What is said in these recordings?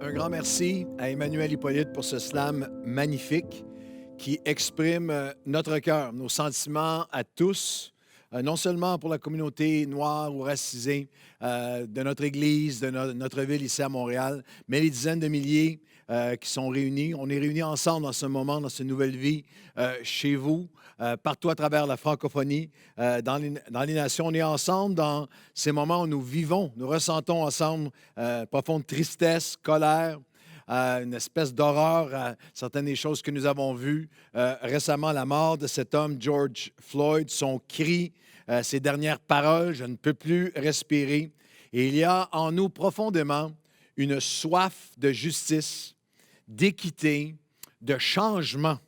Un grand merci à Emmanuel Hippolyte pour ce slam magnifique qui exprime notre cœur, nos sentiments à tous, non seulement pour la communauté noire ou racisée de notre Église, de notre ville ici à Montréal, mais les dizaines de milliers qui sont réunis. On est réunis ensemble dans ce moment, dans cette nouvelle vie, chez vous, partout à travers la francophonie, dans les nations. On est ensemble dans ces moments où nous vivons, nous ressentons ensemble profonde tristesse, colère, une espèce d'horreur à certaines des choses que nous avons vues. Récemment, la mort de cet homme, George Floyd, son cri, ses dernières paroles, je ne peux plus respirer. Et il y a en nous profondément une soif de justice, d'équité, de changement,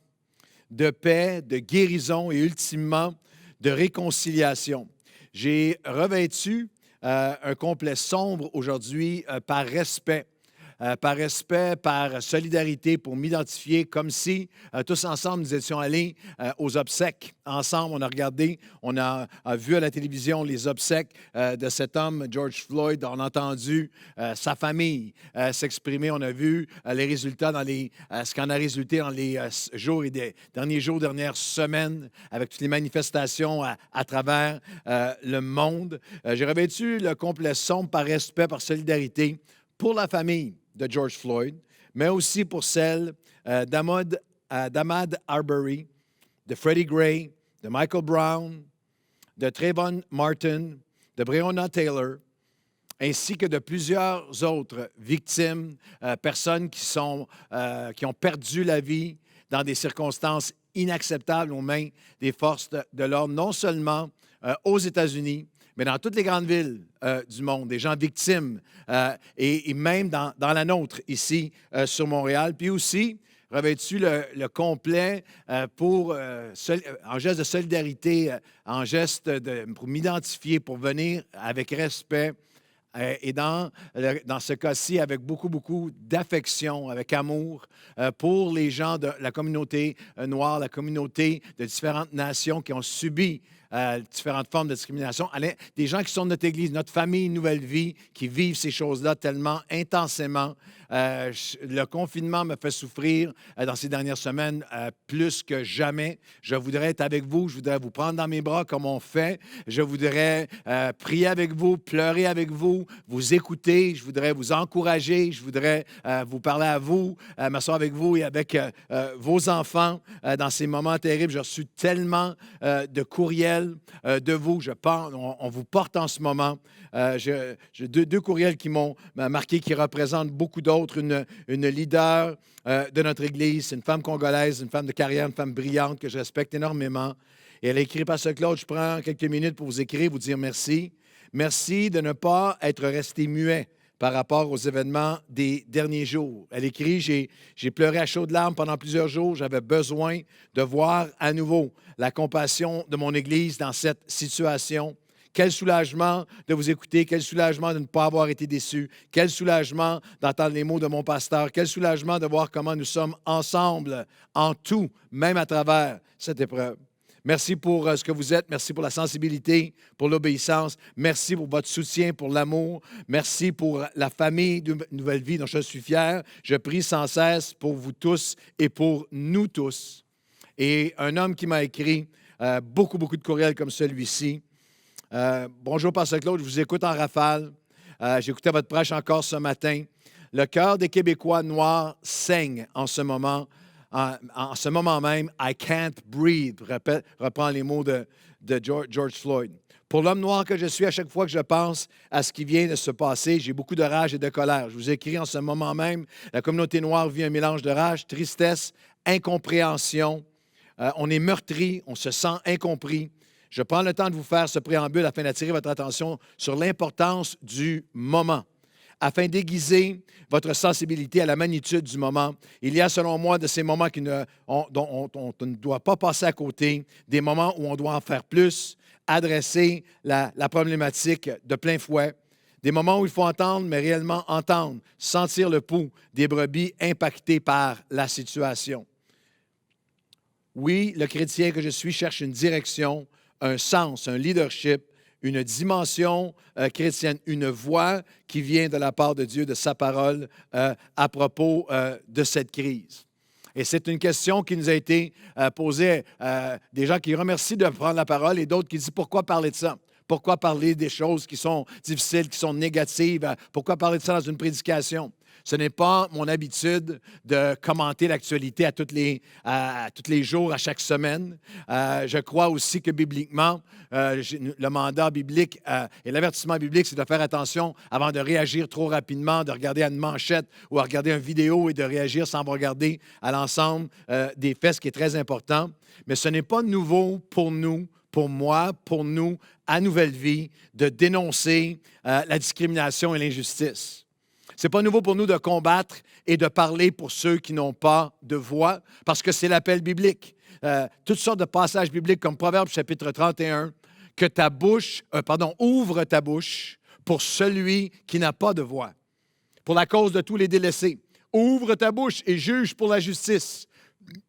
de paix, de guérison et ultimement de réconciliation. J'ai revêtu un complet sombre aujourd'hui par respect, par solidarité, pour m'identifier comme si tous ensemble nous étions allés aux obsèques. Ensemble, on a regardé, on a vu à la télévision les obsèques de cet homme, George Floyd. On a entendu sa famille s'exprimer. On a vu les résultats ce qu'en a résulté dans les jours et des derniers jours, dernières semaines, avec toutes les manifestations à travers le monde. J'ai revêtu le complet sombre par respect, par solidarité pour la famille de George Floyd, mais aussi pour celle d'Ahmaud Arbery, de Freddie Gray, de Michael Brown, de Trayvon Martin, de Breonna Taylor, ainsi que de plusieurs autres victimes, personnes qui ont perdu la vie dans des circonstances inacceptables aux mains des forces de l'ordre, non seulement aux États-Unis, mais dans toutes les grandes villes du monde, des gens victimes, et même dans la nôtre, ici, sur Montréal. Puis aussi, revêtu le complet en geste de solidarité, pour m'identifier, pour venir avec respect, et dans ce cas-ci, avec beaucoup, beaucoup d'affection, avec amour pour les gens de la communauté noire, la communauté de différentes nations qui ont subi différentes formes de discrimination, des gens qui sont de notre Église, notre famille, Nouvelle Vie, qui vivent ces choses-là tellement intensément. Le confinement me fait souffrir dans ces dernières semaines plus que jamais. Je voudrais être avec vous, je voudrais vous prendre dans mes bras comme on fait. Je voudrais prier avec vous, pleurer avec vous, vous écouter. Je voudrais vous encourager. Je voudrais vous parler à vous, m'asseoir avec vous et avec vos enfants dans ces moments terribles. J'ai reçu tellement de courriels de vous. On vous porte en ce moment. J'ai deux courriels qui m'ont marqué, qui représentent beaucoup d'autres. Une leader de notre Église, c'est une femme congolaise, une femme de carrière, une femme brillante que je respecte énormément. Et elle a écrit: Pasteur Claude, je prends quelques minutes pour vous écrire, vous dire merci. Merci de ne pas être resté muet par rapport aux événements des derniers jours. Elle écrit: j'ai pleuré à chaudes larmes pendant plusieurs jours. J'avais besoin de voir à nouveau la compassion de mon Église dans cette situation. Quel soulagement de vous écouter, quel soulagement de ne pas avoir été déçu, quel soulagement d'entendre les mots de mon pasteur, quel soulagement de voir comment nous sommes ensemble en tout, même à travers cette épreuve. Merci pour ce que vous êtes. Merci pour la sensibilité, pour l'obéissance. Merci pour votre soutien, pour l'amour. Merci pour la famille de Nouvelle Vie dont je suis fier. Je prie sans cesse pour vous tous et pour nous tous. Et un homme qui m'a écrit beaucoup, beaucoup de courriels comme celui-ci. Bonjour, Pasteur Claude, je vous écoute en rafale. J'écoutais votre prêche encore ce matin. Le cœur des Québécois noirs saigne en ce moment. En ce moment même, I can't breathe, reprend les mots de George Floyd. Pour l'homme noir que je suis, à chaque fois que je pense à ce qui vient de se passer, j'ai beaucoup de rage et de colère. Je vous écris en ce moment même, la communauté noire vit un mélange de rage, tristesse, incompréhension. On est meurtri, on se sent incompris. Je prends le temps de vous faire ce préambule afin d'attirer votre attention sur l'importance du moment. Afin d'aiguiser votre sensibilité à la magnitude du moment, il y a, selon moi, de ces moments dont on ne doit pas passer à côté, des moments où on doit en faire plus, adresser la problématique de plein fouet, des moments où il faut entendre, mais réellement entendre, sentir le pouls des brebis impactées par la situation. Oui, le chrétien que je suis cherche une direction, un sens, un leadership, une dimension chrétienne, une voix qui vient de la part de Dieu, de sa parole, à propos de cette crise. Et c'est une question qui nous a été posée, des gens qui remercient de prendre la parole et d'autres qui disent pourquoi parler de ça? Pourquoi parler des choses qui sont difficiles, qui sont négatives? Pourquoi parler de ça dans une prédication? Ce n'est pas mon habitude de commenter l'actualité à tous les jours, à chaque semaine. Je crois aussi que bibliquement, le mandat biblique et l'avertissement biblique, c'est de faire attention avant de réagir trop rapidement, de regarder à une manchette ou à regarder une vidéo et de réagir sans regarder à l'ensemble des faits, ce qui est très important. Mais ce n'est pas nouveau pour nous, pour moi, pour nous, à Nouvelle Vie, de dénoncer la discrimination et l'injustice. Ce n'est pas nouveau pour nous de combattre et de parler pour ceux qui n'ont pas de voix, parce que c'est l'appel biblique. Toutes sortes de passages bibliques, comme Proverbe chapitre 31, que ouvre ta bouche pour celui qui n'a pas de voix, pour la cause de tous les délaissés. Ouvre ta bouche et juge pour la justice.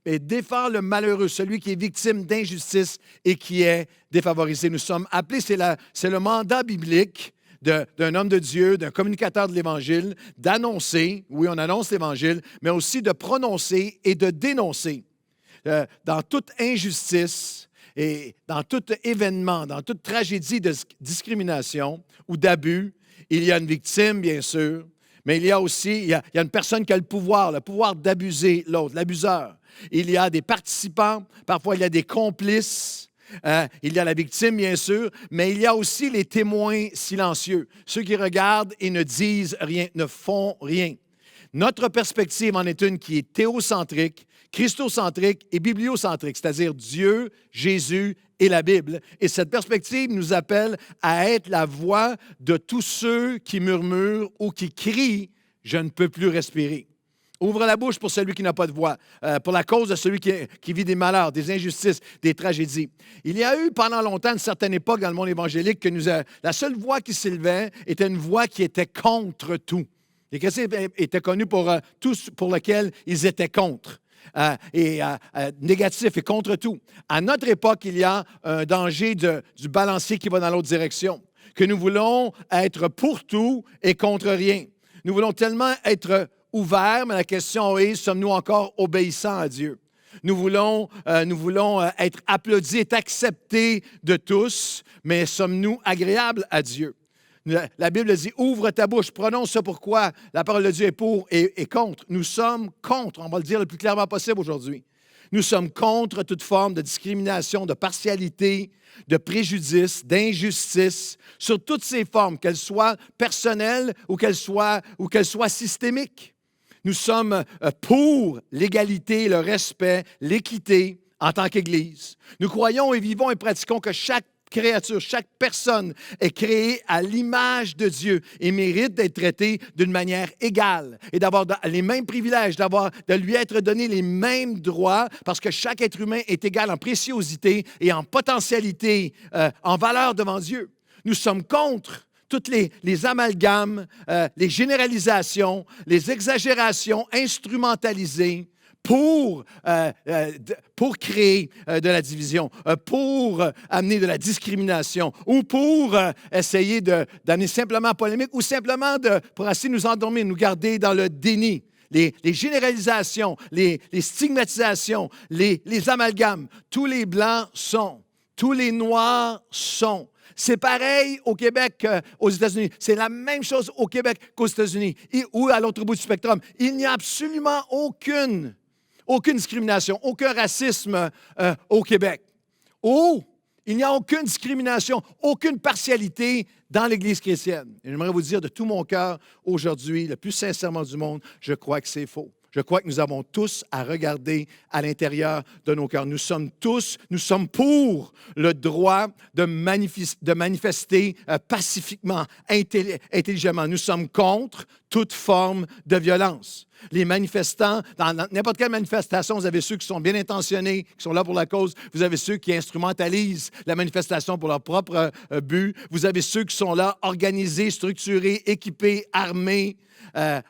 Et défends le malheureux, celui qui est victime d'injustice et qui est défavorisé. Nous sommes appelés, c'est le mandat biblique d'un homme de Dieu, d'un communicateur de l'Évangile, d'annoncer, oui, on annonce l'Évangile, mais aussi de prononcer et de dénoncer. Dans toute injustice et dans tout événement, dans toute tragédie de discrimination ou d'abus, il y a une victime, bien sûr, mais il y a aussi il y a une personne qui a le pouvoir d'abuser l'autre, l'abuseur. Il y a des participants, parfois il y a des complices. Il y a la victime, bien sûr, mais il y a aussi les témoins silencieux, ceux qui regardent et ne disent rien, ne font rien. Notre perspective en est une qui est théocentrique, christocentrique et bibliocentrique, c'est-à-dire Dieu, Jésus et la Bible. Et cette perspective nous appelle à être la voix de tous ceux qui murmurent ou qui crient « Je ne peux plus respirer ». Ouvre la bouche pour celui qui n'a pas de voix, pour la cause de celui qui vit des malheurs, des injustices, des tragédies. Il y a eu pendant longtemps, une certaine époque dans le monde évangélique, que la seule voix qui s'élevait était une voix qui était contre tout. Les chrétiens étaient connus pour tout pour lequel ils étaient contre. Négatif et contre tout. À notre époque, il y a un danger du balancier qui va dans l'autre direction, que nous voulons être pour tout et contre rien. Nous voulons tellement être ouverts, mais la question est, sommes-nous encore obéissants à Dieu? Nous voulons être applaudis et acceptés de tous, mais sommes-nous agréables à Dieu? La Bible dit, ouvre ta bouche, prononce ça pourquoi la parole de Dieu est pour et contre. Nous sommes contre, on va le dire le plus clairement possible aujourd'hui. Nous sommes contre toute forme de discrimination, de partialité, de préjudice, d'injustice, sur toutes ces formes, qu'elles soient personnelles ou qu'elles soient systémiques. Nous sommes pour l'égalité, le respect, l'équité en tant qu'Église. Nous croyons et vivons et pratiquons que chaque créature, chaque personne est créée à l'image de Dieu et mérite d'être traitée d'une manière égale et d'avoir les mêmes privilèges, de lui être donné les mêmes droits parce que chaque être humain est égal en préciosité et en potentialité, en valeur devant Dieu. Nous sommes contre toutes les amalgames, les généralisations, les exagérations instrumentalisées pour créer de la division, pour amener de la discrimination ou pour essayer d'amener simplement polémique ou simplement pour essayer de nous endormir, nous garder dans le déni. Les généralisations, les stigmatisations, les amalgames, tous les Blancs sont, tous les Noirs sont. C'est pareil au Québec qu'aux États-Unis. C'est la même chose au Québec qu'aux États-Unis ou à l'autre bout du spectrum. Il n'y a absolument aucune discrimination, aucun racisme au Québec. Il n'y a aucune discrimination, aucune partialité dans l'Église chrétienne. Et j'aimerais vous dire de tout mon cœur aujourd'hui, le plus sincèrement du monde, je crois que c'est faux. Je crois que nous avons tous à regarder à l'intérieur de nos cœurs. Nous sommes pour le droit de manifester pacifiquement, intelligemment. Nous sommes contre toute forme de violence. Les manifestants, dans n'importe quelle manifestation, vous avez ceux qui sont bien intentionnés, qui sont là pour la cause. Vous avez ceux qui instrumentalisent la manifestation pour leur propre but. Vous avez ceux qui sont là organisés, structurés, équipés, armés.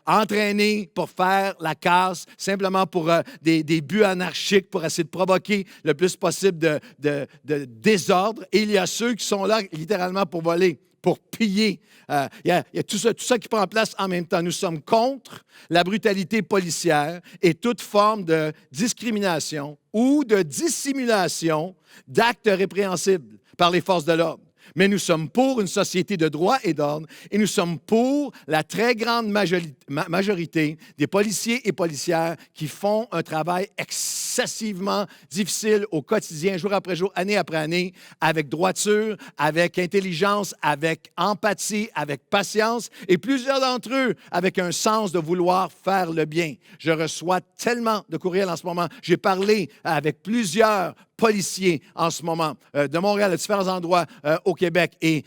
entraînés pour faire la casse, simplement pour des buts anarchiques, pour essayer de provoquer le plus possible de désordre. Et il y a ceux qui sont là littéralement pour voler, pour piller. Il y a tout ça qui prend place en même temps. Nous sommes contre la brutalité policière et toute forme de discrimination ou de dissimulation d'actes répréhensibles par les forces de l'ordre. Mais nous sommes pour une société de droit et d'ordre et nous sommes pour la très grande majorité des policiers et policières qui font un travail excessivement difficile au quotidien, jour après jour, année après année, avec droiture, avec intelligence, avec empathie, avec patience et plusieurs d'entre eux avec un sens de vouloir faire le bien. Je reçois tellement de courriels en ce moment. J'ai parlé avec plusieurs policiers en ce moment, de Montréal, à différents endroits au Québec, et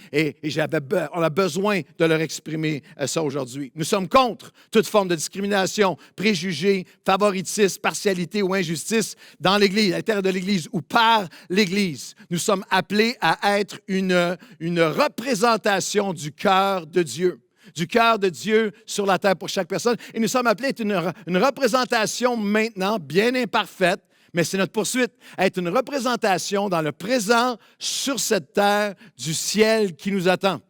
on a besoin de leur exprimer ça aujourd'hui. Nous sommes contre toute forme de discrimination, préjugés, favoritisme, partialité ou injustice dans l'Église, à l'intérieur de l'Église ou par l'Église. Nous sommes appelés à être une représentation du cœur de Dieu. Du cœur de Dieu sur la terre pour chaque personne. Et nous sommes appelés à être une représentation maintenant bien imparfaite, mais c'est notre poursuite, être une représentation dans le présent, sur cette terre, du ciel qui nous attend.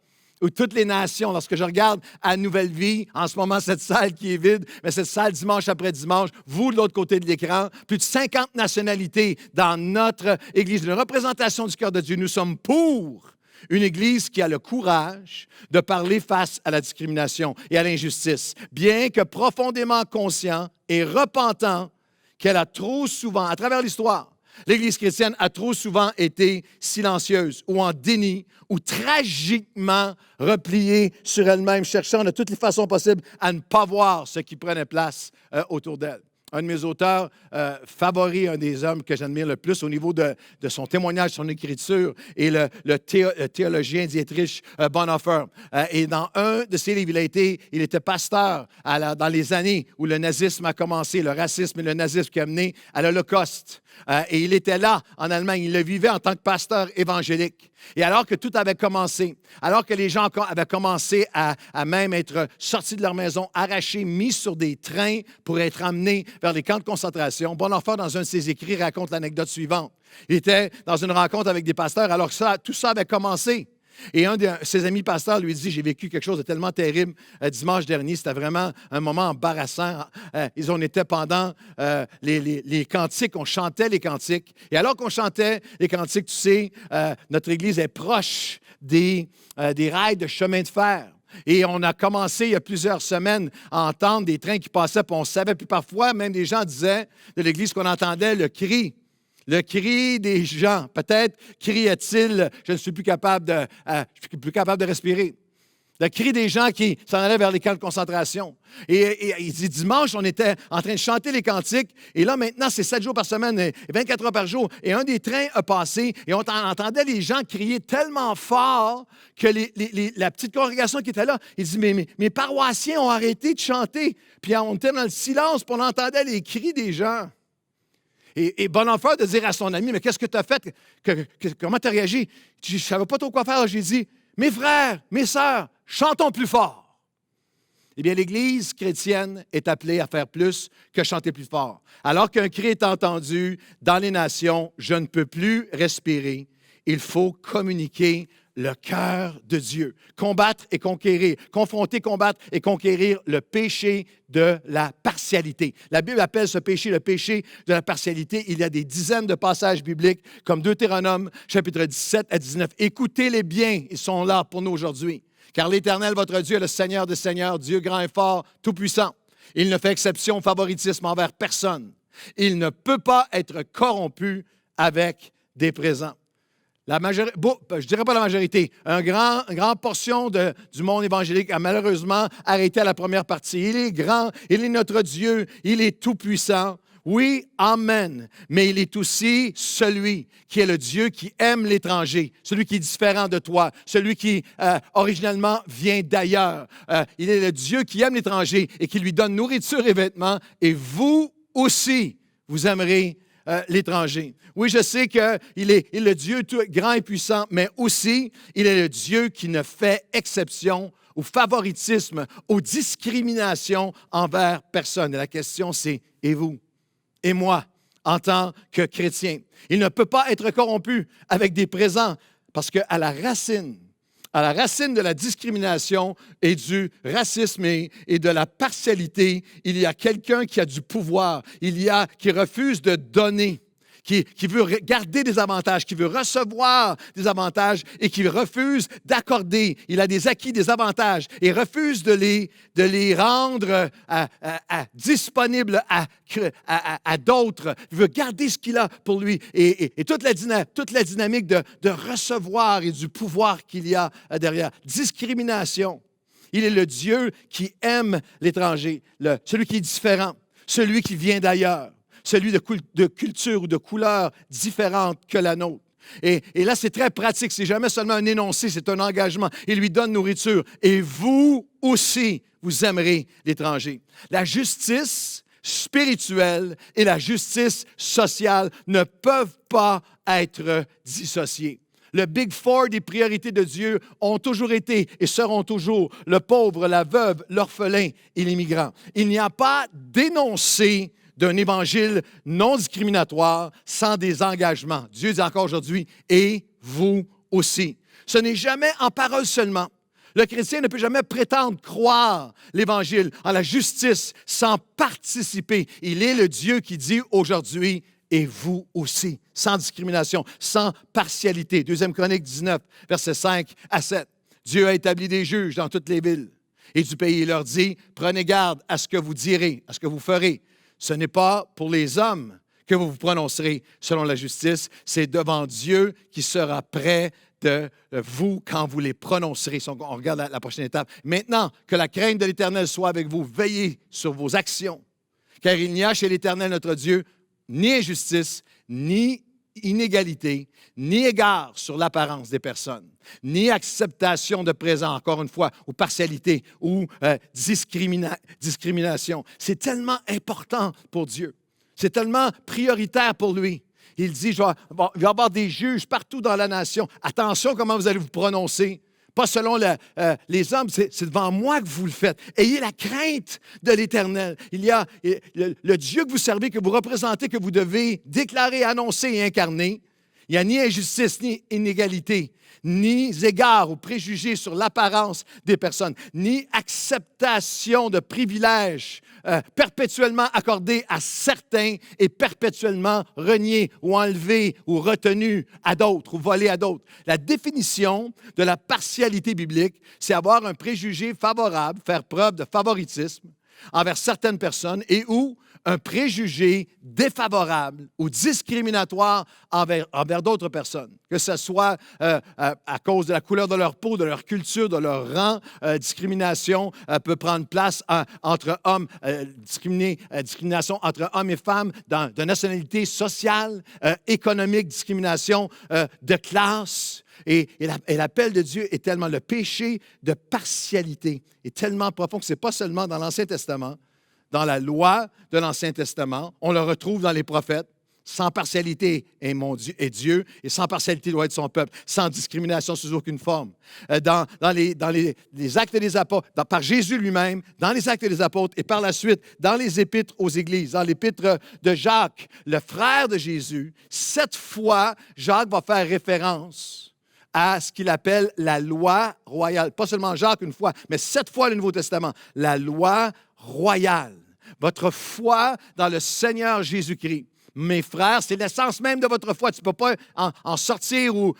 Où toutes les nations, lorsque je regarde à Nouvelle Vie, en ce moment, cette salle qui est vide, mais cette salle dimanche après dimanche, vous de l'autre côté de l'écran, plus de 50 nationalités dans notre Église, une représentation du cœur de Dieu. Nous sommes pour une Église qui a le courage de parler face à la discrimination et à l'injustice, bien que profondément conscient et repentant qu'elle a trop souvent, à travers l'histoire, l'Église chrétienne a trop souvent été silencieuse ou en déni ou tragiquement repliée sur elle-même, cherchant de toutes les façons possibles à ne pas voir ce qui prenait place autour d'elle. Un de mes auteurs favoris, un des hommes que j'admire le plus au niveau de son témoignage, son écriture, est le théologien Dietrich Bonhoeffer. Et dans un de ses livres, il était pasteur dans les années où le nazisme a commencé, le racisme et le nazisme qui a mené à l'Holocauste. Et il était là, en Allemagne. Il le vivait en tant que pasteur évangélique. Et alors que tout avait commencé, alors que les gens avaient commencé à même être sortis de leur maison, arrachés, mis sur des trains pour être emmenés vers les camps de concentration, Bonhoeffer, dans un de ses écrits, raconte l'anecdote suivante. Il était dans une rencontre avec des pasteurs alors que tout ça avait commencé. Et un de ses amis pasteurs lui dit, j'ai vécu quelque chose de tellement terrible dimanche dernier, c'était vraiment un moment embarrassant. On était pendant les cantiques, on chantait les cantiques. Et alors qu'on chantait les cantiques, tu sais, notre Église est proche des rails de chemin de fer. Et on a commencé il y a plusieurs semaines à entendre des trains qui passaient, puis on savait, puis parfois même des gens disaient de l'Église qu'on entendait le cri. Le cri des gens. Peut-être criait-il, je ne suis plus capable de respirer. Le cri des gens qui s'en allaient vers les camps de concentration. Et il dit, dimanche, on était en train de chanter les cantiques. Et là, maintenant, c'est 7 jours par semaine et 24 heures par jour. Et un des trains a passé et on entendait les gens crier tellement fort que la petite congrégation qui était là, il dit, mais mes paroissiens ont arrêté de chanter. Puis on était dans le silence, puis on entendait les cris des gens. Et Bonhoeffer de dire à son ami, mais qu'est-ce que tu as fait? Comment tu as réagi? Je ne savais pas trop quoi faire. J'ai dit, mes frères, mes sœurs, chantons plus fort. Eh bien, l'Église chrétienne est appelée à faire plus que chanter plus fort. Alors qu'un cri est entendu dans les nations, je ne peux plus respirer. Il faut communiquer le cœur de Dieu. Combattre et conquérir. Confronter, combattre et conquérir le péché de la partialité. La Bible appelle ce péché le péché de la partialité. Il y a des dizaines de passages bibliques, comme Deutéronome, chapitre 17 à 19. Écoutez-les bien, ils sont là pour nous aujourd'hui. Car l'Éternel, votre Dieu, est le Seigneur des Seigneurs, Dieu grand et fort, tout-puissant. Il ne fait exception au favoritisme envers personne. Il ne peut pas être corrompu avec des présents. Je dirais pas la majorité, une grande portion du monde évangélique a malheureusement arrêté à la première partie. Il est grand, il est notre Dieu, il est tout-puissant. Oui, amen. Mais il est aussi celui qui est le Dieu qui aime l'étranger, celui qui est différent de toi, celui qui originellement vient d'ailleurs. Il est le Dieu qui aime l'étranger et qui lui donne nourriture et vêtements. Et vous aussi, vous aimerez l'étranger. Oui, je sais qu'il est le Dieu tout, grand et puissant, mais aussi, il est le Dieu qui ne fait exception au favoritisme, aux discriminations envers personne. Et la question, c'est, et vous, et moi, en tant que chrétien? Il ne peut pas être corrompu avec des présents parce qu'à la racine de la discrimination et du racisme et de la partialité, il y a quelqu'un qui a du pouvoir, qui refuse de donner, qui veut garder des avantages, qui veut recevoir des avantages et qui refuse d'accorder. Il a des acquis, des avantages et refuse de les rendre disponibles à d'autres. Il veut garder ce qu'il a pour lui et toute la dynamique de recevoir et du pouvoir qu'il y a derrière. Discrimination. Il est le Dieu qui aime l'étranger, celui qui est différent, celui qui vient d'ailleurs, celui de culture ou de couleur différente que la nôtre. Et là, c'est très pratique. C'est jamais seulement un énoncé, c'est un engagement. Il lui donne nourriture. Et vous aussi, vous aimerez l'étranger. La justice spirituelle et la justice sociale ne peuvent pas être dissociées. Le Big Four des priorités de Dieu ont toujours été et seront toujours le pauvre, la veuve, l'orphelin et l'immigrant. Il n'y a pas d'énoncé d'un évangile non discriminatoire sans des engagements. Dieu dit encore aujourd'hui, et vous aussi. Ce n'est jamais en parole seulement. Le chrétien ne peut jamais prétendre croire l'Évangile en la justice sans participer. Il est le Dieu qui dit aujourd'hui, et vous aussi, sans discrimination, sans partialité. 2 Chroniques 19, versets 5 à 7. Dieu a établi des juges dans toutes les villes et du pays. Il leur dit, prenez garde à ce que vous direz, à ce que vous ferez. Ce n'est pas pour les hommes que vous vous prononcerez selon la justice, c'est devant Dieu qui sera près de vous quand vous les prononcerez. On regarde la prochaine étape. Maintenant, que la crainte de l'Éternel soit avec vous, veillez sur vos actions, car il n'y a chez l'Éternel notre Dieu ni injustice, ni inégalité, ni égard sur l'apparence des personnes, ni acceptation de présent, encore une fois, ou partialité, ou discrimination. C'est tellement important pour Dieu. C'est tellement prioritaire pour lui. Il dit, il va y avoir des juges partout dans la nation. Attention comment vous allez vous prononcer. Pas selon les hommes, c'est devant moi que vous le faites. Ayez la crainte de l'Éternel. Il y a le Dieu que vous servez, que vous représentez, que vous devez déclarer, annoncer et incarner. Il n'y a ni injustice, ni inégalité, ni égard ou préjugés sur l'apparence des personnes, ni acceptation de privilèges perpétuellement accordés à certains et perpétuellement reniés ou enlevés ou retenus à d'autres ou volés à d'autres. La définition de la partialité biblique, c'est avoir un préjugé favorable, faire preuve de favoritisme envers certaines personnes et ou un préjugé défavorable ou discriminatoire envers d'autres personnes, que ce soit à cause de la couleur de leur peau, de leur culture, de leur rang. Discrimination peut prendre place entre hommes, discrimination entre hommes et femmes de nationalité sociale, économique, discrimination de classe. Et l'appel de Dieu est tellement, le péché de partialité est tellement profond que ce n'est pas seulement dans l'Ancien Testament, dans la loi de l'Ancien Testament, on le retrouve dans les prophètes. Sans partialité est Dieu, et sans partialité doit être son peuple, sans discrimination sous aucune forme. Dans les Actes des Apôtres, par Jésus lui-même, dans les Actes des Apôtres, et par la suite, dans les Épîtres aux Églises, dans l'Épître de Jacques, le frère de Jésus, 7 fois, Jacques va faire référence à ce qu'il appelle la loi royale. Pas seulement Jacques une fois, mais 7 fois le Nouveau Testament. La loi royale. Votre foi dans le Seigneur Jésus-Christ. Mes frères, c'est l'essence même de votre foi. Tu ne peux pas en sortir ou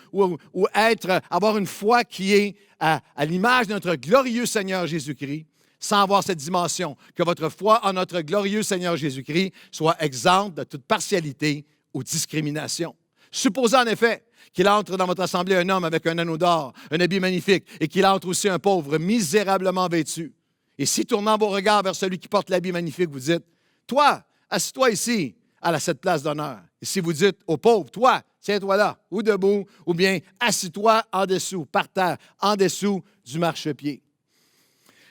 avoir une foi qui est à l'image de notre glorieux Seigneur Jésus-Christ sans avoir cette dimension. Que votre foi en notre glorieux Seigneur Jésus-Christ soit exempte de toute partialité ou discrimination. Supposez en effet qu'il entre dans votre assemblée un homme avec un anneau d'or, un habit magnifique, et qu'il entre aussi un pauvre misérablement vêtu. Et si, tournant vos regards vers celui qui porte l'habit magnifique, vous dites, « Toi, assis-toi ici, à cette place d'honneur. » Et si vous dites au pauvre, « Toi, tiens-toi là, ou debout, ou bien assis-toi en dessous, par terre, en dessous du marchepied. »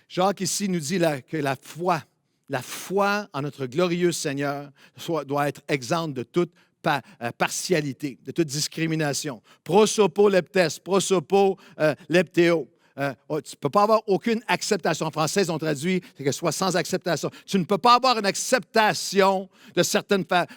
Jacques ici nous dit que la foi en notre glorieux Seigneur doit être exempte de toute partialité, de toute discrimination. Prosopo leptes, prosopo lepteo. tu ne peux pas avoir aucune acceptation. En français, ils ont traduit que soit sans acceptation. Tu ne peux pas avoir une acceptation de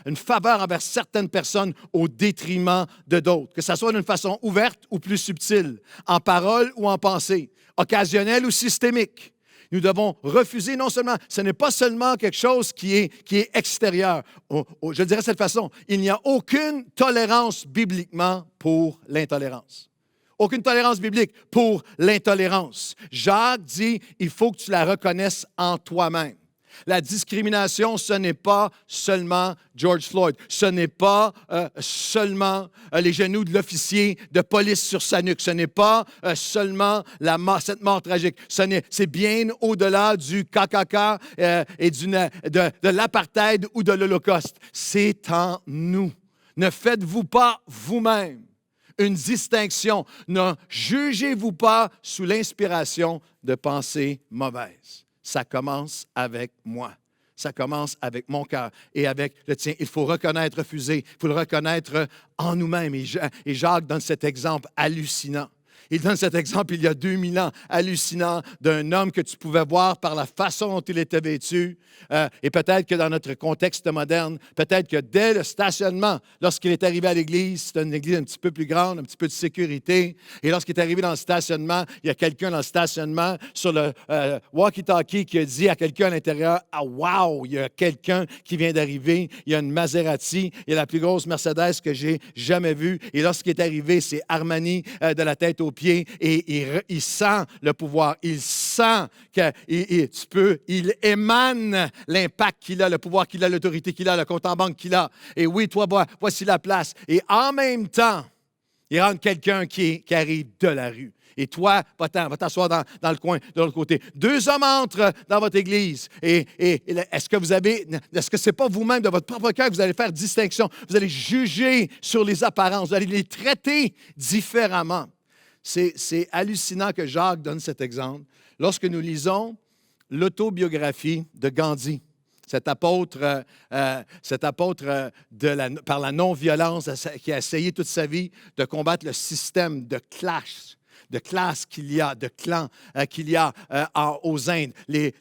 une faveur envers certaines personnes au détriment de d'autres, que ce soit d'une façon ouverte ou plus subtile, en parole ou en pensée, occasionnelle ou systémique. Nous devons refuser non seulement, ce n'est pas seulement quelque chose qui est extérieur. Je le dirais de cette façon, il n'y a aucune tolérance bibliquement pour l'intolérance. Aucune tolérance biblique pour l'intolérance. Jacques dit, il faut que tu la reconnaisses en toi-même. La discrimination, ce n'est pas seulement George Floyd. Ce n'est pas seulement les genoux de l'officier de police sur sa nuque. Ce n'est pas seulement cette mort tragique. C'est bien au-delà du KKK et de l'apartheid ou de l'Holocauste. C'est en nous. Ne faites-vous pas vous-même une distinction. Ne jugez-vous pas sous l'inspiration de pensées mauvaises. Ça commence avec moi. Ça commence avec mon cœur et avec le tien. Il faut reconnaître, refuser. Il faut le reconnaître en nous-mêmes. Et Jacques donne cet exemple hallucinant. Il donne cet exemple il y a 2000 ans, hallucinant, d'un homme que tu pouvais voir par la façon dont il était vêtu. Et peut-être que dans notre contexte moderne, peut-être que dès le stationnement, lorsqu'il est arrivé à l'église, c'était une église un petit peu plus grande, un petit peu de sécurité. Et lorsqu'il est arrivé dans le stationnement, il y a quelqu'un dans le stationnement sur le walkie-talkie qui a dit à quelqu'un à l'intérieur, « Ah, wow, il y a quelqu'un qui vient d'arriver. Il y a une Maserati. Il y a la plus grosse Mercedes que j'ai jamais vue. » Et lorsqu'il est arrivé, c'est Armani de la tête aux pieds. Et il sent le pouvoir. Il sent qu'il émane l'impact qu'il a, le pouvoir qu'il a, l'autorité qu'il a, le compte en banque qu'il a. Et oui, toi, voici la place. Et en même temps, il rentre quelqu'un qui arrive de la rue. Et toi, va t'asseoir dans le coin de l'autre côté. 2 hommes entrent dans votre église. Et est-ce que ce n'est pas vous-même, de votre propre cœur, que vous allez faire distinction? Vous allez juger sur les apparences. Vous allez les traiter différemment. C'est hallucinant que Jacques donne cet exemple. Lorsque nous lisons l'autobiographie de Gandhi, cet apôtre par la non-violence qui a essayé toute sa vie de combattre le système de classe qu'il y a, de clan qu'il y a aux Indes, les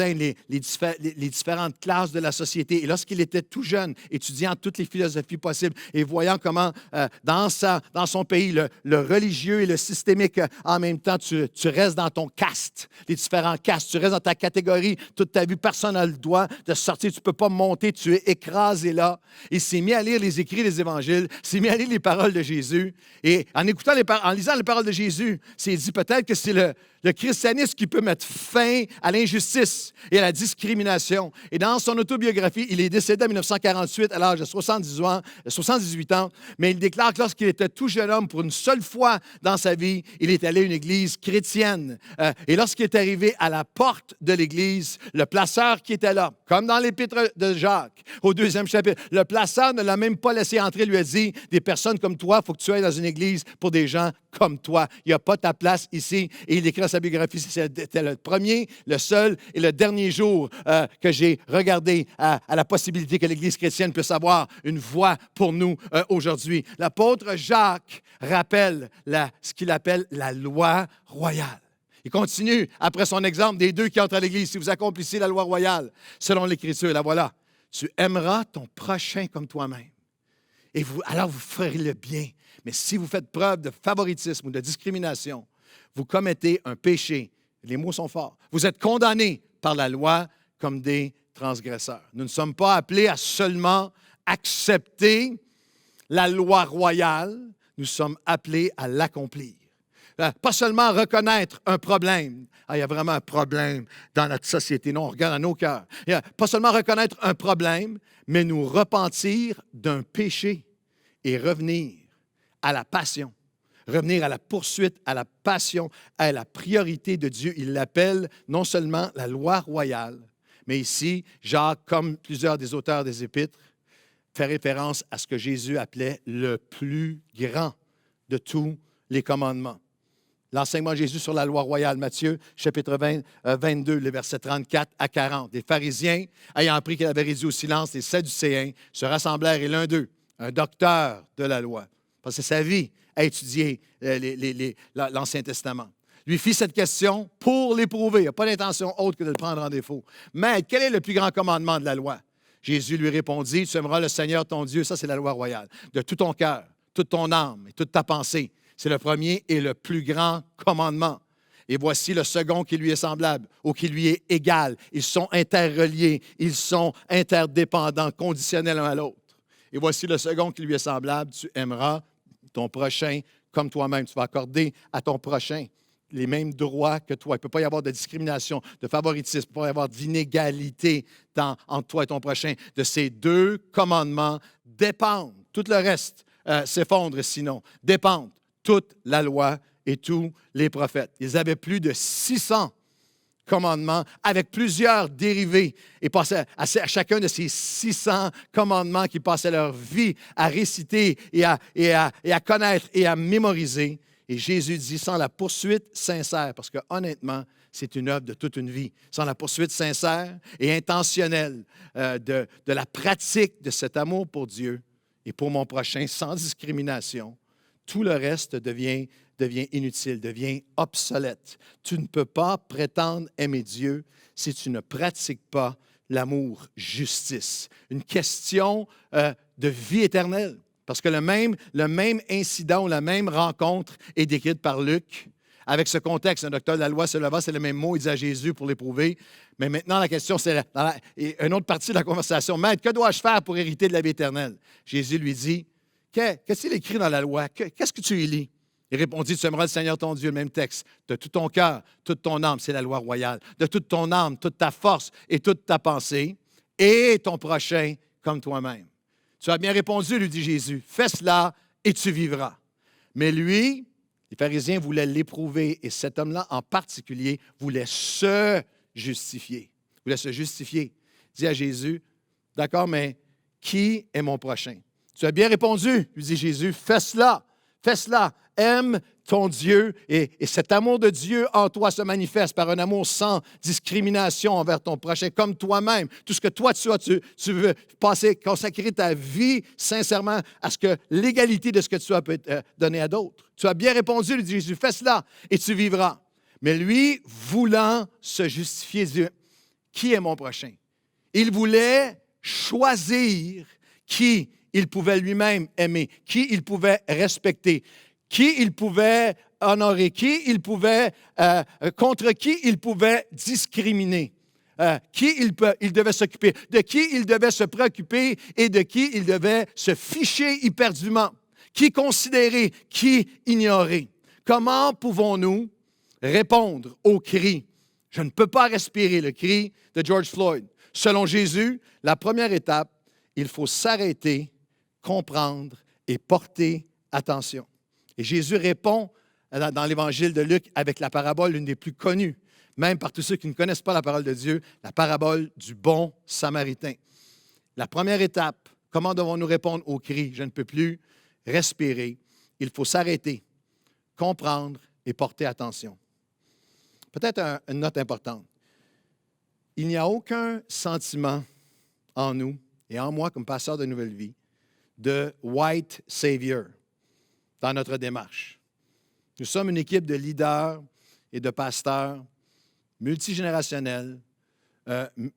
Indes, les différentes classes de la société. Et lorsqu'il était tout jeune, étudiant toutes les philosophies possibles et voyant comment dans son pays, le religieux et le systémique, en même temps, tu restes dans ton caste, les différents castes, tu restes dans ta catégorie, toute ta vie, personne n'a le droit de sortir, tu ne peux pas monter, tu es écrasé là. Il s'est mis à lire les écrits des évangiles, s'est mis à lire les paroles de Jésus, et en lisant les paroles de Jésus, s'est dit peut-être que c'est le christianisme qui peut mettre fin à l'injustice et à la discrimination. Et dans son autobiographie, il est décédé en 1948 à l'âge de 78 ans, mais il déclare que lorsqu'il était tout jeune homme, pour une seule fois dans sa vie, il est allé à une église chrétienne. Et lorsqu'il est arrivé à la porte de l'église, le placeur qui était là, comme dans l'épître de Jacques, au 2e chapitre, le placeur ne l'a même pas laissé entrer, lui a dit, des personnes comme toi, il faut que tu ailles dans une église pour des gens comme toi. Il n'y a pas ta place ici. Et il écrit dans sa biographie, c'était le premier, le seul et le dernier jour que j'ai regardé à la possibilité que l'Église chrétienne puisse avoir une voix pour nous aujourd'hui. L'apôtre Jacques rappelle ce qu'il appelle la loi royale. Il continue, après son exemple des 2 qui entrent à l'Église, si vous accomplissez la loi royale, selon l'Écriture, la voilà, tu aimeras ton prochain comme toi-même. Et alors vous ferez le bien. Mais si vous faites preuve de favoritisme ou de discrimination, vous commettez un péché. Les mots sont forts. Vous êtes condamnés par la loi comme des transgresseurs. Nous ne sommes pas appelés à seulement accepter la loi royale, nous sommes appelés à l'accomplir. Pas seulement reconnaître un problème. Il y a vraiment un problème dans notre société. Non, on regarde à nos cœurs. Pas seulement reconnaître un problème, mais nous repentir d'un péché et revenir à la passion, revenir à la poursuite, à la passion, à la priorité de Dieu. Il l'appelle non seulement la loi royale, mais ici, Jacques, comme plusieurs des auteurs des Épîtres, fait référence à ce que Jésus appelait le plus grand de tous les commandements. L'enseignement de Jésus sur la loi royale, Matthieu, chapitre 22, les versets 34 à 40. Les pharisiens, ayant appris qu'il avait réduit au silence les Sadducéens, se rassemblèrent et l'un d'eux, un docteur de la loi, passait sa vie à étudier l'Ancien Testament, lui fit cette question pour l'éprouver. Il n'a pas d'intention autre que de le prendre en défaut. Mais quel est le plus grand commandement de la loi? Jésus lui répondit, tu aimeras le Seigneur ton Dieu, ça c'est la loi royale, de tout ton cœur, toute ton âme et toute ta pensée. C'est le premier et le plus grand commandement. Et voici le second qui lui est semblable ou qui lui est égal. Ils sont interreliés, ils sont interdépendants, conditionnels l'un à l'autre. Et voici le second qui lui est semblable, tu aimeras ton prochain comme toi-même. Tu vas accorder à ton prochain les mêmes droits que toi. Il ne peut pas y avoir de discrimination, de favoritisme, il ne peut pas y avoir d'inégalité entre toi et ton prochain. De ces deux commandements dépendent, tout le reste s'effondre sinon, dépendent toute la loi et tous les prophètes. Ils avaient plus de 600 commandements avec plusieurs dérivés et passaient à chacun de ces 600 commandements qui passaient leur vie à réciter et à connaître et à mémoriser. Et Jésus dit, sans la poursuite sincère, parce que honnêtement, c'est une œuvre de toute une vie, sans la poursuite sincère et intentionnelle de la pratique de cet amour pour Dieu et pour mon prochain, sans discrimination, tout le reste devient inutile, devient obsolète. Tu ne peux pas prétendre aimer Dieu si tu ne pratiques pas l'amour justice. Une question de vie éternelle. Parce que le même incident ou la même rencontre est décrite par Luc. Avec ce contexte, un docteur de la loi se leva, c'est le même mot, il dit à Jésus pour l'éprouver. Mais maintenant, la question, c'est une autre partie de la conversation. Maître, que dois-je faire pour hériter de la vie éternelle? Jésus lui dit, qu'est-ce qu'il écrit dans la loi? Qu'est-ce que tu y lis? Il répondit, tu aimeras le Seigneur ton Dieu, le même texte, de tout ton cœur, toute ton âme, c'est la loi royale, de toute ton âme, toute ta force et toute ta pensée, et ton prochain comme toi-même. Tu as bien répondu, lui dit Jésus, fais cela et tu vivras. Mais lui, les pharisiens voulaient l'éprouver et cet homme-là en particulier voulait se justifier. Voulait se justifier. Il dit à Jésus, d'accord, mais qui est mon prochain? Tu as bien répondu, lui dit Jésus, fais cela, aime ton Dieu et cet amour de Dieu en toi se manifeste par un amour sans discrimination envers ton prochain, comme toi-même. Tout ce que toi tu as, tu veux consacrer ta vie sincèrement à ce que l'égalité de ce que tu as peut être donné à d'autres. Tu as bien répondu, lui dit Jésus, fais cela et tu vivras. Mais lui, voulant se justifier, Dieu, qui est mon prochain? Il voulait choisir qui il pouvait lui-même aimer, qui il pouvait respecter, qui il pouvait honorer, contre qui il pouvait discriminer, qui il devait s'occuper, de qui il devait se préoccuper et de qui il devait se ficher éperdument, qui considérer, qui ignorer. Comment pouvons-nous répondre au cri « Je ne peux pas respirer », le cri de George Floyd? Selon Jésus, la première étape, il faut s'arrêter, comprendre et porter attention. Et Jésus répond dans l'Évangile de Luc avec la parabole, l'une des plus connues, même par tous ceux qui ne connaissent pas la parole de Dieu, la parabole du bon Samaritain. La première étape, comment devons-nous répondre au cri « Je ne peux plus respirer », il faut s'arrêter, comprendre et porter attention. Peut-être une note importante. Il n'y a aucun sentiment en nous et en moi comme pasteur de Nouvelle Vie de white savior dans notre démarche. Nous sommes une équipe de leaders et de pasteurs multigénérationnels,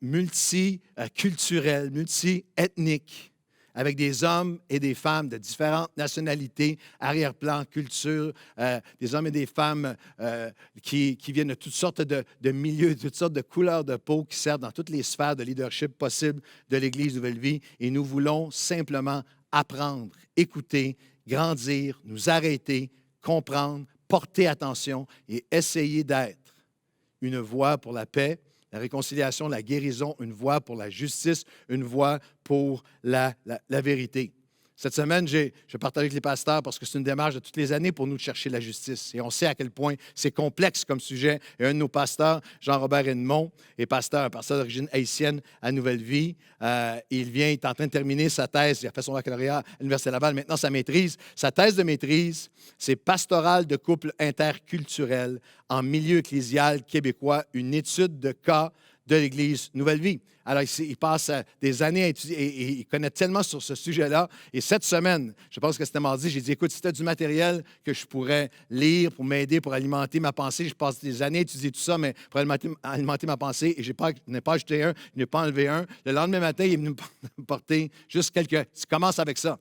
multiculturels, multiethniques, avec des hommes et des femmes de différentes nationalités, arrière-plan, culture, des hommes et des femmes qui viennent de toutes sortes de milieux, de toutes sortes de couleurs de peau, qui servent dans toutes les sphères de leadership possibles de l'Église Nouvelle Vie. Et nous voulons simplement apprendre, écouter, grandir, nous arrêter, comprendre, porter attention et essayer d'être une voix pour la paix, la réconciliation, la guérison, une voix pour la justice, une voix pour la vérité. Cette semaine, je partage avec les pasteurs parce que c'est une démarche de toutes les années pour nous de chercher la justice. Et on sait à quel point c'est complexe comme sujet. Et un de nos pasteurs, Jean-Robert Edmond, est un pasteur d'origine haïtienne à Nouvelle Vie. Il est en train de terminer sa thèse. Il a fait son baccalauréat à l'Université Laval, maintenant sa maîtrise. Sa thèse de maîtrise, c'est Pastoral de couple interculturel en milieu ecclésial québécois, une étude de cas de l'Église Nouvelle Vie. Alors, il passe des années à étudier et il connaît tellement sur ce sujet-là. Et cette semaine, je pense que c'était mardi, j'ai dit, écoute, si tu as du matériel que je pourrais lire pour m'aider, pour alimenter ma pensée, je passe des années à étudier tout ça, mais pour alimenter ma pensée, et je n'ai pas acheté un, je n'ai pas enlevé un. Le lendemain matin, il est venu me porter juste quelques... Tu commences avec ça.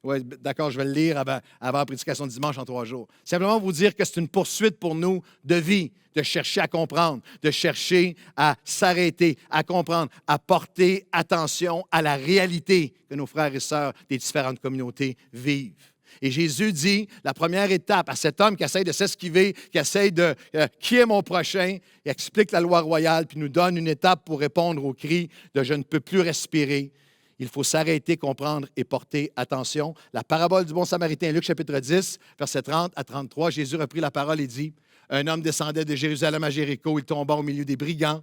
Oui, d'accord, je vais le lire avant la prédication de dimanche en 3 jours. Simplement vous dire que c'est une poursuite pour nous de vie, de chercher à comprendre, de chercher à s'arrêter, à comprendre, à porter attention à la réalité que nos frères et sœurs des différentes communautés vivent. Et Jésus dit, la première étape à cet homme qui essaie de s'esquiver, qui essaie de qui est mon prochain, il explique la loi royale, puis nous donne une étape pour répondre au cri de je ne peux plus respirer. Il faut s'arrêter, comprendre et porter attention. La parabole du bon samaritain, Luc chapitre 10, versets 30 à 33, Jésus reprit la parole et dit, un homme descendait de Jérusalem à Jéricho, il tomba au milieu des brigands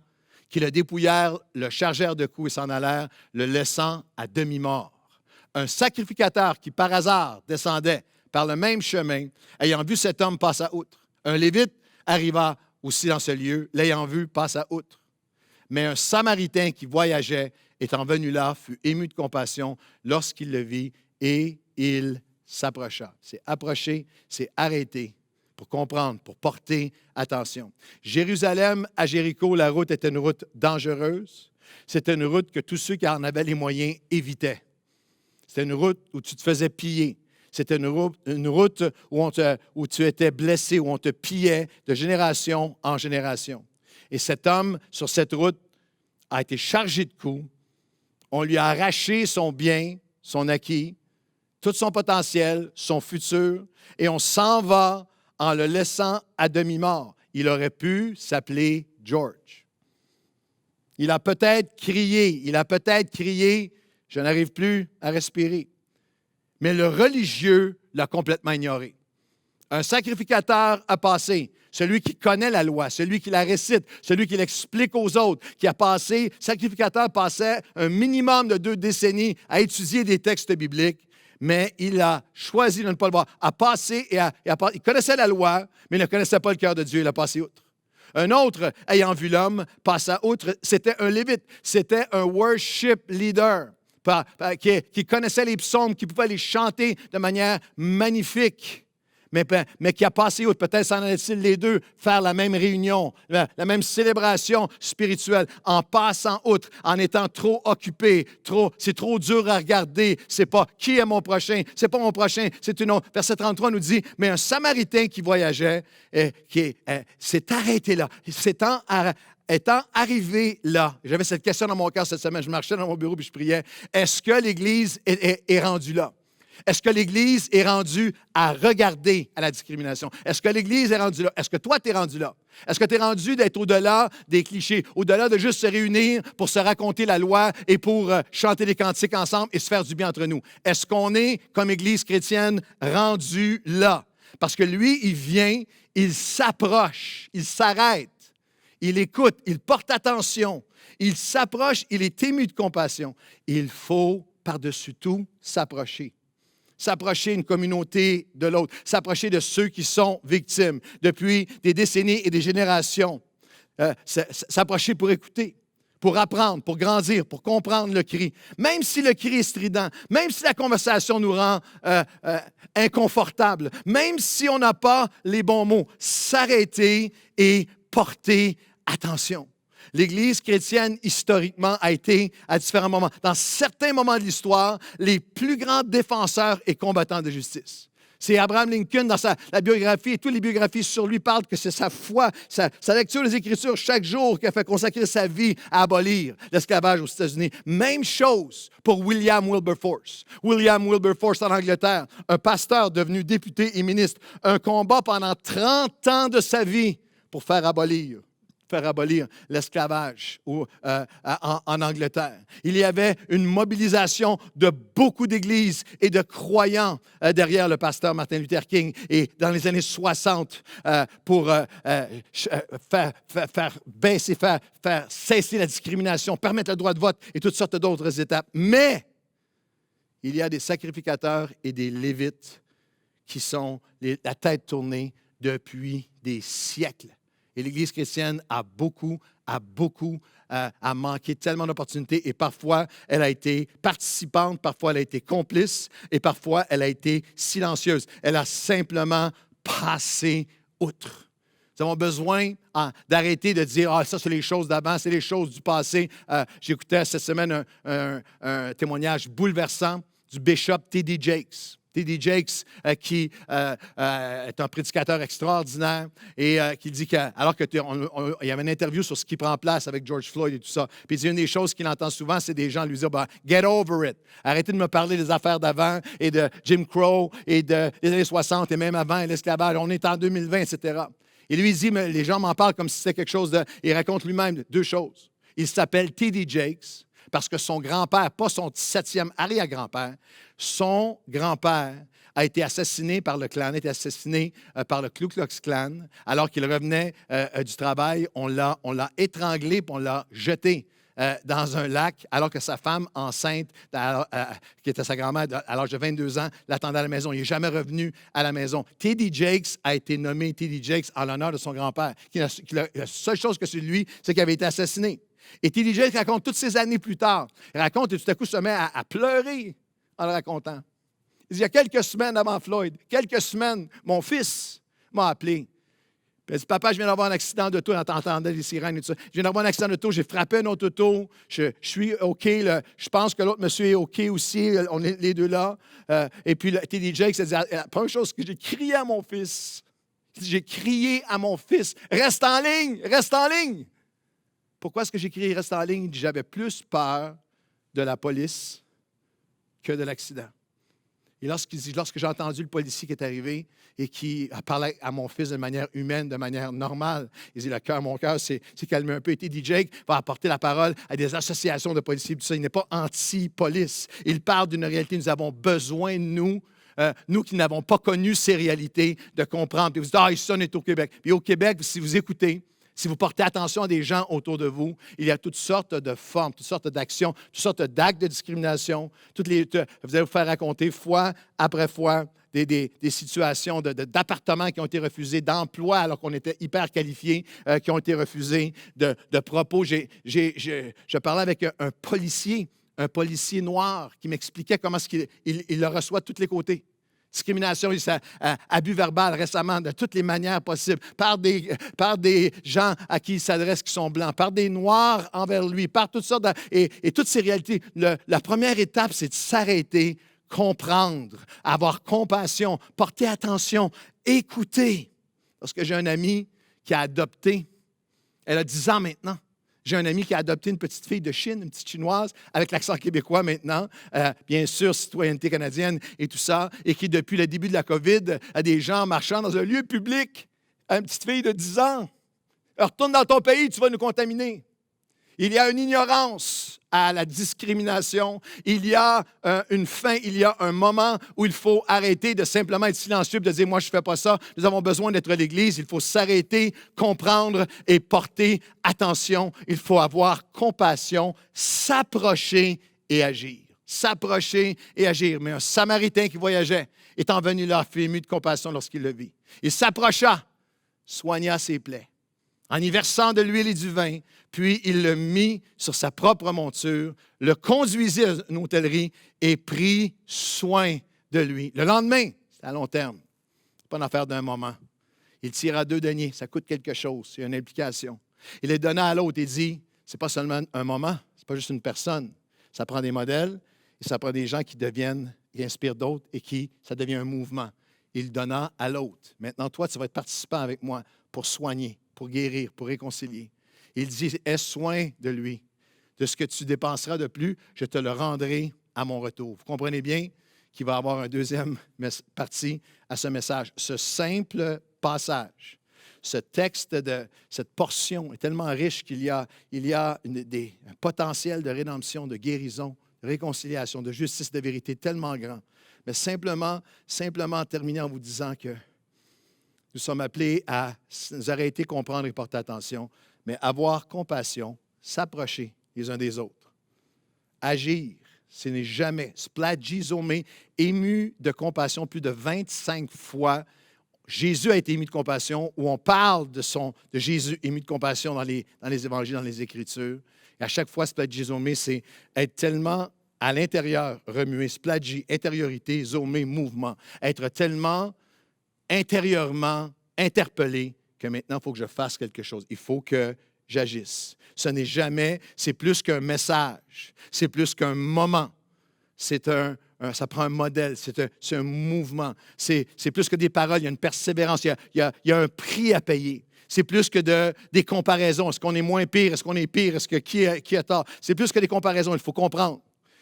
qui le dépouillèrent, le chargèrent de coups et s'en allèrent, le laissant à demi-mort. Un sacrificateur qui par hasard descendait par le même chemin, ayant vu cet homme passa outre. Un Lévite arriva aussi dans ce lieu, l'ayant vu passa outre. Mais un Samaritain qui voyageait, étant venu là, fut ému de compassion lorsqu'il le vit et il s'approcha. C'est approcher, c'est arrêter pour comprendre, pour porter attention. Jérusalem à Jéricho, la route était une route dangereuse. C'était une route que tous ceux qui en avaient les moyens évitaient. C'était une route où tu te faisais piller. C'était une route où tu étais blessé, où on te pillait de génération en génération. Et cet homme, sur cette route, a été chargé de coups. On lui a arraché son bien, son acquis, tout son potentiel, son futur, et on s'en va en le laissant à demi-mort. Il aurait pu s'appeler George. Il a peut-être crié, je n'arrive plus à respirer. Mais le religieux l'a complètement ignoré. Un sacrificateur a passé, celui qui connaît la loi, celui qui la récite, celui qui l'explique aux autres, qui a passé, sacrificateur passait un minimum de 2 décennies à étudier des textes bibliques, mais il a choisi de ne pas le voir, a passé il connaissait la loi, mais il ne connaissait pas le cœur de Dieu, il a passé outre. Un autre, ayant vu l'homme, passa outre, c'était un Lévite, c'était un worship leader qui connaissait les psaumes, qui pouvait les chanter de manière magnifique. Mais qui a passé outre, peut-être s'en allait-il les deux faire la même réunion, la même célébration spirituelle, en passant outre, en étant trop occupé, c'est trop dur à regarder, c'est pas qui est mon prochain, c'est pas mon prochain, c'est une autre. Verset 33 nous dit, mais un Samaritain qui voyageait, s'est arrêté là, étant arrivé là, j'avais cette question dans mon cœur cette semaine, je marchais dans mon bureau et je priais, est-ce que l'Église est rendue là? Est-ce que l'Église est rendue à regarder à la discrimination? Est-ce que l'Église est rendue là? Est-ce que toi, tu es rendu là? Est-ce que tu es rendu d'être au-delà des clichés, au-delà de juste se réunir pour se raconter la loi et pour chanter des cantiques ensemble et se faire du bien entre nous? Est-ce qu'on est, comme Église chrétienne, rendu là? Parce que lui, il vient, il s'approche, il s'arrête, il écoute, il porte attention, il s'approche, il est ému de compassion. Il faut, par-dessus tout, s'approcher. S'approcher d'une communauté de l'autre, s'approcher de ceux qui sont victimes depuis des décennies et des générations. S'approcher pour écouter, pour apprendre, pour grandir, pour comprendre le cri. Même si le cri est strident, même si la conversation nous rend inconfortable, même si on n'a pas les bons mots, s'arrêter et porter attention. L'Église chrétienne, historiquement, a été, à différents moments, dans certains moments de l'histoire, les plus grands défenseurs et combattants de justice. C'est Abraham Lincoln, dans la biographie, et toutes les biographies sur lui parlent que c'est sa foi, sa lecture des Écritures chaque jour qui a fait consacrer sa vie à abolir l'esclavage aux États-Unis. Même chose pour William Wilberforce. William Wilberforce en Angleterre, un pasteur devenu député et ministre, un combat pendant 30 ans de sa vie pour faire abolir l'esclavage en Angleterre. Il y avait une mobilisation de beaucoup d'églises et de croyants derrière le pasteur Martin Luther King et dans les années 60 pour faire cesser la discrimination, permettre le droit de vote et toutes sortes d'autres étapes. Mais il y a des sacrificateurs et des Lévites qui sont la tête tournée depuis des siècles. Et l'Église chrétienne a beaucoup a manqué tellement d'opportunités et parfois, elle a été participante, parfois, elle a été complice et parfois, elle a été silencieuse. Elle a simplement passé outre. Nous avons besoin d'arrêter de dire « Ah, ça, c'est les choses d'avant, c'est les choses du passé. » J'écoutais cette semaine un témoignage bouleversant du bishop T.D. Jakes. T.D. Jakes, qui est un prédicateur extraordinaire et qui dit alors qu'il y avait une interview sur ce qui prend place avec George Floyd et tout ça. Puis il dit une des choses qu'il entend souvent, c'est des gens lui dire Get over it. Arrêtez de me parler des affaires d'avant et de Jim Crow et des années 60 et même avant l'esclavage. On est en 2020, etc. Et lui, il dit mais les gens m'en parlent comme si c'était quelque chose de. Il raconte lui-même deux choses. Il s'appelle T.D. Jakes parce que son grand-père, pas son 7e arrière-grand-père, son grand-père a été assassiné par le Klan, a été assassiné par le Ku Klux Klan. Alors qu'il revenait du travail, on l'a étranglé puis on l'a jeté dans un lac, alors que sa femme enceinte, qui était sa grand-mère à l'âge de 22 ans, l'attendait à la maison. Il n'est jamais revenu à la maison. T.D. Jakes a été nommé T.D. Jakes en l'honneur de son grand-père. La seule chose que c'est de lui, c'est qu'il avait été assassiné. Et T.D. Jakes raconte toutes ces années plus tard. Il raconte et tout à coup se met à pleurer en le racontant. Il dit, il y a quelques semaines avant Floyd, quelques semaines, mon fils m'a appelé. Puis il dit, papa, je viens d'avoir un accident d'auto. On entendait les sirènes et tout ça. Je viens d'avoir un accident d'auto, j'ai frappé un autre auto. Je suis OK. Je pense que l'autre monsieur est OK aussi. On est les deux là. Et puis, T.D. Jakes a dit, la première chose que j'ai crié à mon fils, j'ai crié à mon fils, reste en ligne, reste en ligne. Pourquoi est-ce que j'ai crié reste en ligne? Il dit, j'avais plus peur de la police que de l'accident. Et lorsque j'ai entendu le policier qui est arrivé et qui a parlé à mon fils de manière humaine, de manière normale, il dit, mon cœur s'est calmé un peu. Et T.D. Jakes va apporter la parole à des associations de policiers. Tout ça, il n'est pas anti-police. Il parle d'une réalité. Nous avons besoin, nous qui n'avons pas connu ces réalités, de comprendre. Puis vous dites, ça, on est au Québec. Puis au Québec, si vous écoutez, si vous portez attention à des gens autour de vous, il y a toutes sortes de formes, toutes sortes d'actions, toutes sortes d'actes de discrimination. Vous allez vous faire raconter fois après fois des situations d'appartements qui ont été refusés, d'emplois alors qu'on était hyper qualifiés, qui ont été refusés, de propos. Je parlais avec un policier noir qui m'expliquait comment il le reçoit de tous les côtés. Discrimination, abus verbal récemment, de toutes les manières possibles, par des gens à qui il s'adresse qui sont blancs, par des Noirs envers lui, par toutes sortes et toutes ces réalités. La première étape, c'est de s'arrêter, comprendre, avoir compassion, porter attention, écouter. Parce que j'ai un ami qui a adopté, elle a 10 ans maintenant. J'ai un ami qui a adopté une petite fille de Chine, une petite Chinoise, avec l'accent québécois maintenant, bien sûr, citoyenneté canadienne et tout ça, et qui, depuis le début de la COVID, a des gens marchant dans un lieu public, une petite fille de 10 ans. Retourne dans ton pays, tu vas nous contaminer. Il y a une ignorance à la discrimination. Il y a une fin, il y a un moment où il faut arrêter de simplement être silencieux et de dire « moi, je ne fais pas ça ». Nous avons besoin d'être l'Église. Il faut s'arrêter, comprendre et porter attention. Il faut avoir compassion, s'approcher et agir. S'approcher et agir. Mais un Samaritain qui voyageait, étant venu là, fut ému de compassion lorsqu'il le vit. Il s'approcha, soigna ses plaies, en y versant de l'huile et du vin, puis il le mit sur sa propre monture, le conduisit à une hôtellerie et prit soin de lui. Le lendemain, c'est à long terme, ce n'est pas une affaire d'un moment. Il tira 2 deniers, ça coûte quelque chose, il y a une implication. Il les donna à l'autre et dit, ce n'est pas seulement un moment, ce n'est pas juste une personne, ça prend des modèles et ça prend des gens qui inspirent d'autres et ça devient un mouvement. Il donna à l'autre. Maintenant, toi, tu vas être participant avec moi pour soigner, pour guérir, pour réconcilier. Il dit, aie soin de lui. De ce que tu dépenseras de plus, je te le rendrai à mon retour. Vous comprenez bien qu'il va y avoir une deuxième partie à ce message. Ce simple passage, ce texte, cette portion est tellement riche qu'il y a un potentiel de rédemption, de guérison, de réconciliation, de justice, de vérité tellement grand. Mais simplement terminer en vous disant que nous sommes appelés à nous arrêter, comprendre et porter attention, mais avoir compassion, s'approcher les uns des autres. Agir, ce n'est jamais, splagizomé, ému de compassion plus de 25 fois. Jésus a été ému de compassion, où on parle de Jésus ému de compassion dans les évangiles, dans les Écritures. Et à chaque fois, splagizomer, c'est être tellement à l'intérieur, remuer, splagi, intériorité, zomer, mouvement. Être tellement intérieurement interpellé que maintenant, il faut que je fasse quelque chose. Il faut que j'agisse. Ce n'est jamais, c'est plus qu'un message, c'est plus qu'un moment. Ça prend un modèle, c'est un mouvement. C'est plus que des paroles, il y a une persévérance, il y a un prix à payer. C'est plus que des comparaisons. Est-ce qu'on est moins pire? Est-ce qu'on est pire? Est-ce que qui a tort? C'est plus que des comparaisons, il faut comprendre.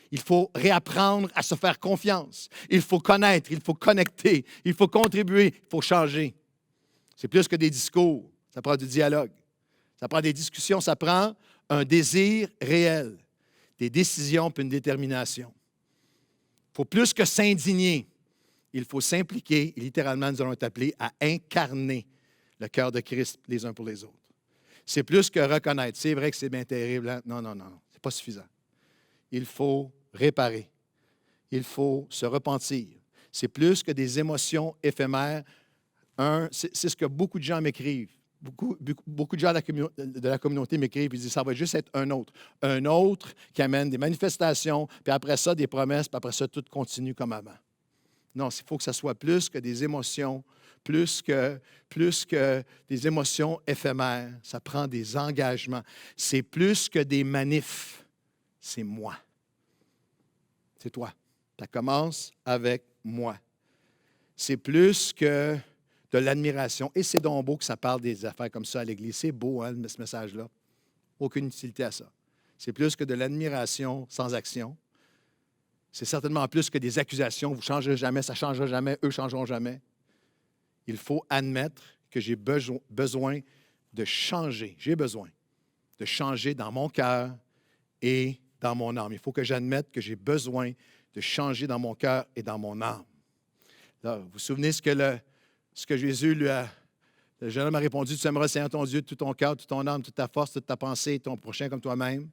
Il faut réapprendre à se faire confiance. Il faut connaître, il faut connecter, il faut contribuer, il faut changer. C'est plus que des discours, ça prend du dialogue. Ça prend des discussions, ça prend un désir réel, des décisions puis une détermination. Il faut plus que s'indigner. Il faut s'impliquer et littéralement, nous allons être appelés à incarner le cœur de Christ les uns pour les autres. C'est plus que reconnaître. C'est vrai que c'est bien terrible. Hein? Non, ce n'est pas suffisant. Il faut réparer. Il faut se repentir. C'est plus que des émotions éphémères. C'est ce que beaucoup de gens m'écrivent. Beaucoup de gens de la communauté m'écrivent et disent ça va juste être un autre. Un autre qui amène des manifestations, puis après ça, des promesses, puis après ça, tout continue comme avant. Non, il faut que ça soit plus que des émotions, plus que des émotions éphémères. Ça prend des engagements. C'est plus que des manifs. C'est moi. C'est toi. Ça commence avec moi. C'est plus que de l'admiration. Et c'est donc beau que ça parle des affaires comme ça à l'Église. C'est beau, hein, ce message-là. Aucune utilité à ça. C'est plus que de l'admiration sans action. C'est certainement plus que des accusations. Vous ne changerez jamais, ça ne changera jamais, eux ne changeront jamais. Il faut admettre que j'ai besoin de changer. J'ai besoin de changer dans mon cœur et dans mon âme. Il faut que j'admette que j'ai besoin de changer dans mon cœur et dans mon âme. Là, vous vous souvenez ce que Jésus le jeune homme a répondu, tu aimeras le Seigneur ton Dieu de tout ton cœur, toute ton âme, toute ta force, toute ta pensée, ton prochain comme toi-même.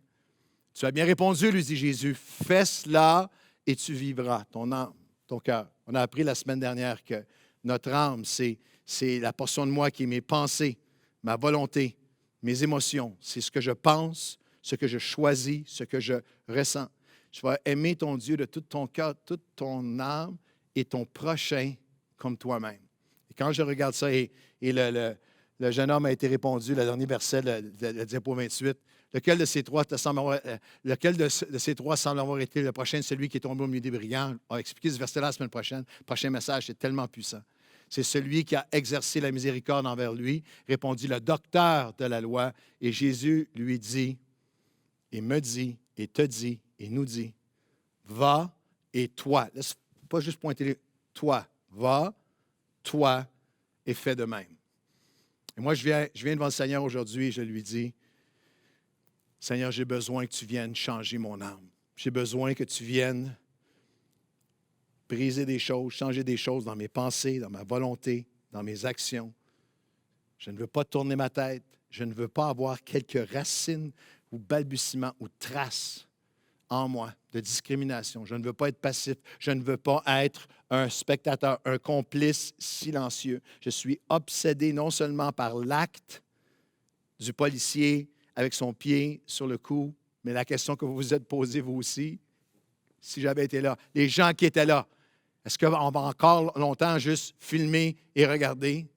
Tu as bien répondu, lui dit Jésus, fais cela et tu vivras, ton âme, ton cœur. On a appris la semaine dernière que notre âme, c'est la portion de moi qui est mes pensées, ma volonté, mes émotions. C'est ce que je pense, ce que je choisis, ce que je ressens. Tu vas aimer ton Dieu de tout ton cœur, toute ton âme et ton prochain comme toi-même. Et quand je regarde ça, et le jeune homme a été répondu, le dernier verset, le diapo 28, lequel de ces trois semble avoir été le prochain, celui qui est tombé au milieu des brillants? On va expliquer ce verset-là la semaine prochaine. Le prochain message, c'est tellement puissant. C'est celui qui a exercé la miséricorde envers lui, répondit le docteur de la loi, et Jésus lui dit, et me dit, et te dit, et nous dit, va et toi. Laisse pas juste pointer toi. Va, toi, et fais de même. Et moi, je viens devant le Seigneur aujourd'hui et je lui dis, Seigneur, j'ai besoin que tu viennes changer mon âme. J'ai besoin que tu viennes briser des choses, changer des choses dans mes pensées, dans ma volonté, dans mes actions. Je ne veux pas tourner ma tête. Je ne veux pas avoir quelques racines ou balbutiements ou traces en moi de discrimination. Je ne veux pas être passif. Je ne veux pas être un spectateur, un complice silencieux. Je suis obsédé non seulement par l'acte du policier avec son pied sur le cou, mais la question que vous vous êtes posée, vous aussi, si j'avais été là, les gens qui étaient là, est-ce qu'on va encore longtemps juste filmer et regarder?